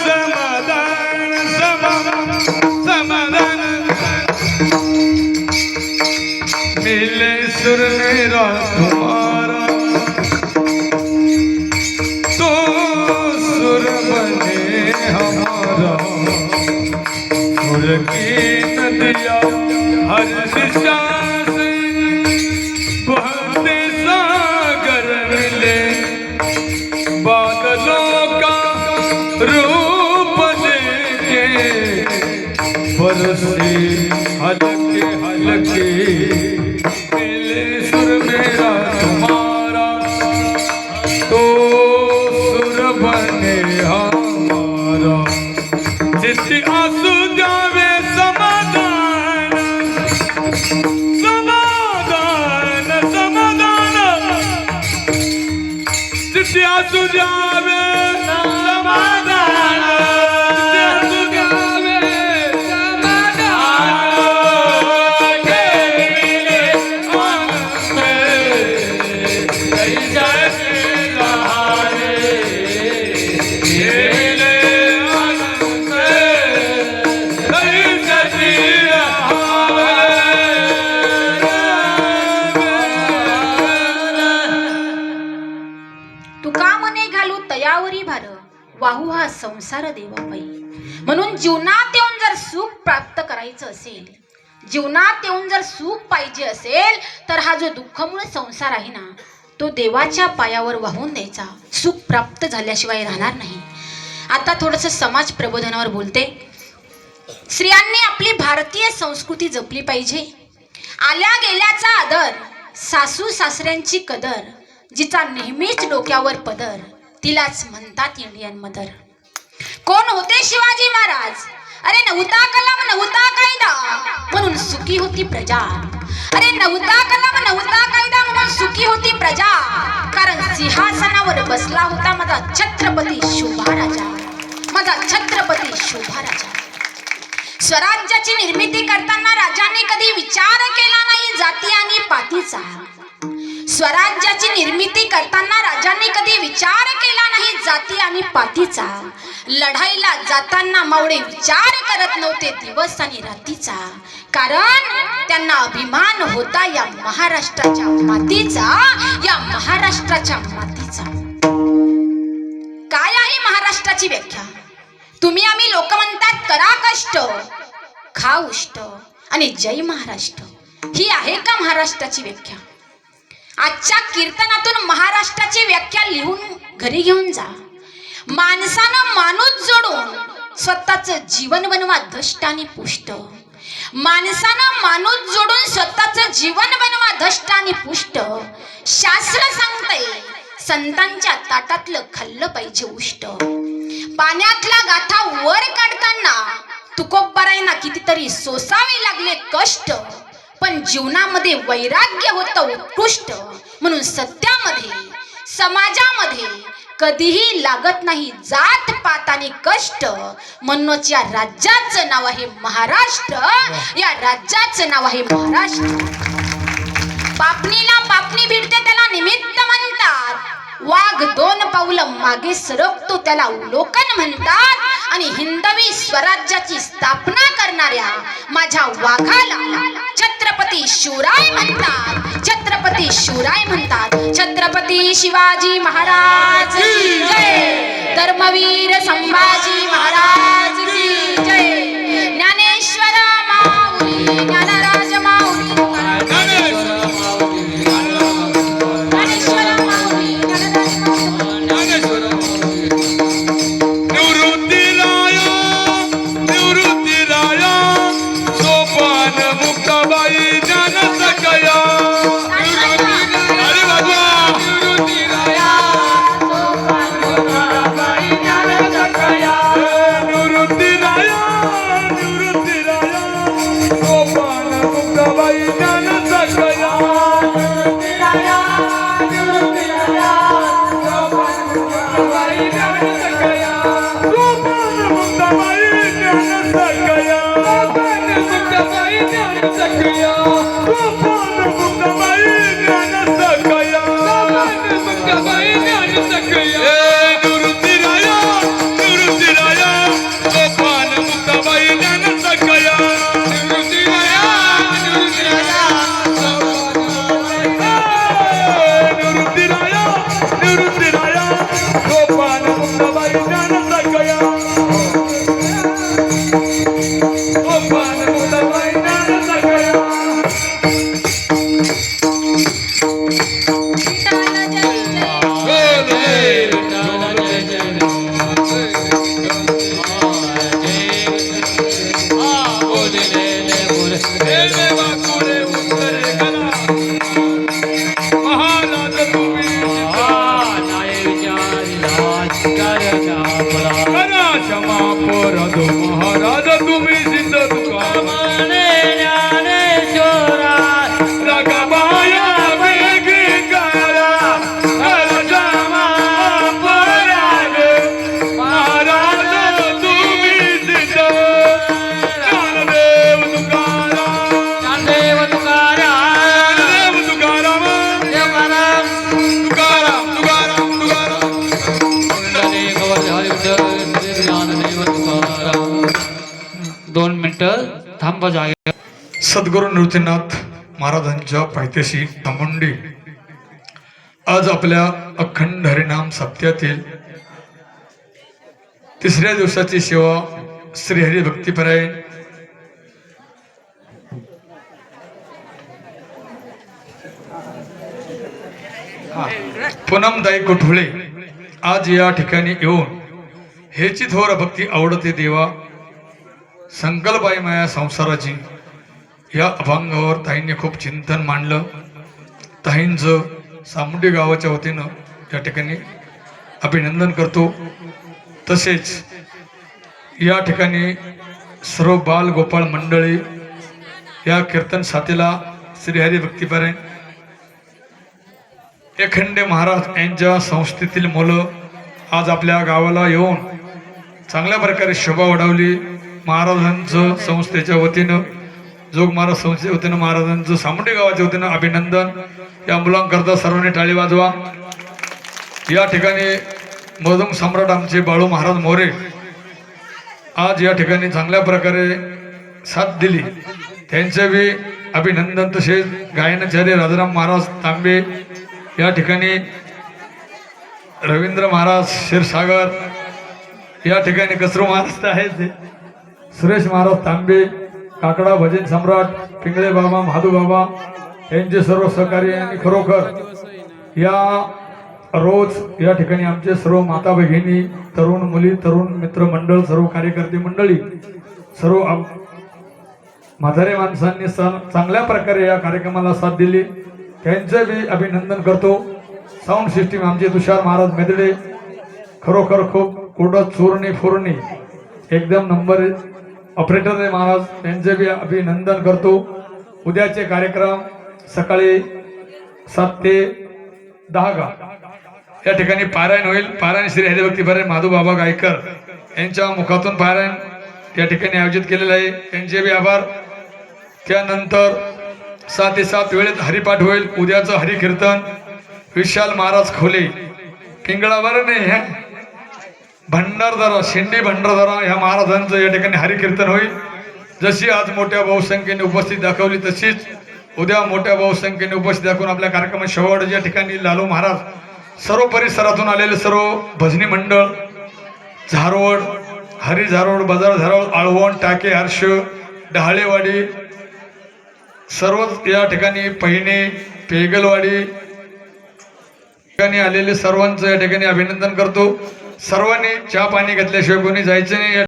समाधान समाधान मिले सुर मेरा तुम्हारा तो सुर बने हमारा सुर की नदियाँ हर दिशा से बहते सागर मिले बादलों का रूप लेके बरसे हल्के हल्के मिले सुर मेरा तुम्हारा तो सुर बने हमारा चित्ती आंसू जावे समाधान समाधान समाधान चित्ती आंसू जावे समाधान चित्ती आंसू जावे समाधान के मिले आनंद में जैसे सहारे मिले आनंद जैसे तुका मने घालू तयावरी भार वाहू हा संसार देवापायी. म्हणून जीवनात येऊन जर सुख प्राप्त करायचं असेल, जीवनात येऊन जर सुख पाहिजे असेल, तर हा जो दुःखमूळ संसार आहे ना, तो देवाच्या पायावर वाहून द्यायचा. सुख प्राप्त झाल्याशिवाय राहणार नाही. आता थोडंसं समाज प्रबोधनावर बोलते. स्त्रियांनी आपली भारतीय संस्कृती जपली पाहिजे. आल्या गेल्याचा आदर, सासू सासऱ्यांची कदर, जिचा नेहमीच डोक्यावर पदर, तिलाच म्हणतात इंडियन मदर. कोण होते शिवाजी महाराज? अरे नव्हता कलम नव्हता कायदा म्हणून सुखी होती प्रजा. अरे नव्हता कलम नव्हता कायदा म्हणून सुखी होती प्रजा. कारण सिंहासनावर बसला होता माझा छत्रपती शोभा राजा, माझा छत्रपती शोभा राजा. स्वराज्याची निर्मिती करताना राजांनी कधी विचार केला नाही जाती आणि पातीचा. स्वराज्याची निर्मिती करताना राजांनी कधी विचार केला नाही जाती आणि पातीचा. लढाईला जाताना मावळे विचार करत नव्हते दिवस आणि रातीचा. कारण त्यांना अभिमान होता या महाराष्ट्राच्या मातीचा, या महाराष्ट्राच्या मातीचा. काय आहे महाराष्ट्राची व्याख्या? तुम्ही आम्ही लोक म्हणतात करा कष्ट, खा उष्ट आणि जय महाराष्ट्र. ही आहे का महाराष्ट्राची व्याख्या? आजच्या कीर्तनातून महाराष्ट्राची व्याख्या लिहून घरी घेऊन जा. माणसानं माणूस जोडून स्वतःचं जीवन बनवा धष्ट आणि पुष्ट. माणसानं माणूस जोडून स्वतःचं जीवन बनवा धष्ट आणि पुष्ट. शास्त्र सांगतंय संतांच्या ताटातलं खाल्लं पाहिजे उष्ट. पाण्यातला गाठा वर काढताना तुकोबारायांना कितीतरी सोसावे लागले कष्ट. पण जीवनामध्ये वैराग्य होतं उत्कृष्ट. म्हणून सत्यामध्ये समाजामध्ये कधीही लागत नाही जात पात आणि कष्ट. म्हणूनच या राज्याचं नाव आहे महाराष्ट्र. या राज्याचं नाव आहे महाराष्ट्र. पापणीला पापणी भिडते त्याला निमित्त म्हणतात. वाघ 2 पाऊलं मागे सरकतो त्याला अवलोकन म्हणतात. आणि हिंदवी स्वराज्याची स्थापना करणाऱ्या माझ्या वाघाला छत्रपती शिवराय म्हणतात. छत्रपती शिवराय म्हणतात. छत्रपती शिवाजी महाराज की जय. धर्मवीर संभाजी महाराज की जय. ज्ञानेश्वर माऊली ज्ञानराज माऊली ज्ञानेश्वर माऊली थांबा जागे. सद्गुरू नृसिंहनाथ महाराजांच्या पायथ्याशी थांबुंडी आज आपल्या अखंड हरिनाम सप्त्यातील 3ऱ्या दिवसाची सेवा श्री हरी भक्तिपरायण पूनमदाई कोठुळे आज या ठिकाणी येऊन हेची थोर भक्ती आवडते देवा संकल्पाई माया संसाराची या अभंगावर ताईंनी खूप चिंतन मांडलं. ताईंचं सामुंडी गावाच्या वतीनं या ठिकाणी अभिनंदन करतो. तसेच या ठिकाणी सर्व बाल गोपाळ मंडळी या कीर्तन साथीला श्री हरी भक्तिपरायण एखंडे महाराज यांच्या संस्थेतील मुलं आज आपल्या गावाला येऊन चांगल्या प्रकारे शोभा वाढवली. महाराजांचं संस्थेच्या वतीनं जोग महाराज संस्थेच्या वतीनं महाराजांचं सामुंडी गावाच्या वतीनं अभिनंदन. या मुलांकरता सर्वांनी टाळी वाजवा. या ठिकाणी मधुम सम्राट आमचे बाळू महाराज मोरे आज या ठिकाणी चांगल्या प्रकारे साथ दिली, त्यांचे बी अभिनंदन. तसेच गायनाचार्य राजाराम महाराज तांबे या ठिकाणी रवींद्र महाराज क्षीरसागर या ठिकाणी कसरू महाराज आहेत, सुरेश महाराज तांबे, काकडा भजन सम्राट पिंगळे बाबा महादू बाबा यांचे सर्व सहकारी आणि खरोखर या रोज या ठिकाणी आमचे सर्व माता भगिनी, तरुण मुली, तरुण मित्र मंडळ, सर्व कार्यकर्ते मंडळी, सर्व म्हातारे माणसांनी चांगल्या प्रकारे या कार्यक्रमाला साथ दिली, त्यांचे बी अभिनंदन करतो. साऊंड सिस्टीम आमचे तुषार महाराज मेदडे खरोखर खूप कुडत चूरणी फुरणी एकदम नंबर ऑपरेटर आहे महाराज, त्यांचे बी अभिनंदन करतो. उद्याचे कार्यक्रम सकाळी 7 ते 10 या ठिकाणी पारायण होईल. पारायण श्री हरिभक्ती पारायण माधू बाबा गायकर यांच्या मुखातून पारायण या ठिकाणी आयोजित केलेलं आहे. त्यांचे बी आभार. त्यानंतर 6 ते 7 वेळेत हरिपाठ होईल. उद्याचं हरिकीर्तन विशाल महाराज खोले पिंगळावर नाही ह्या भंडारदरा शिंदे भंडारदरा ह्या महाराजांचं या ठिकाणी हरिकीर्तन होईल. जशी आज मोठ्या बहुसंख्येने उपस्थिती दाखवली तशीच उद्या मोठ्या बहुसंख्येने उपस्थिती दाखवून आपल्या कार्यक्रमात शेवट या ठिकाणी लालू महाराज सर्व परिसरातून आलेले सर्व भजनी मंडळ झारोड हरी झारोड बाजार झारोड आळवण टाके हर्ष डहाळेवाडी सर्वच या ठिकाणी पहिने पेगलवाडी ठिकाणी आलेले सर्वांचं या ठिकाणी अभिनंदन करतो. सर्वांनी चहा पाणी घेतल्याशिवाय कोणी जायचं नाही.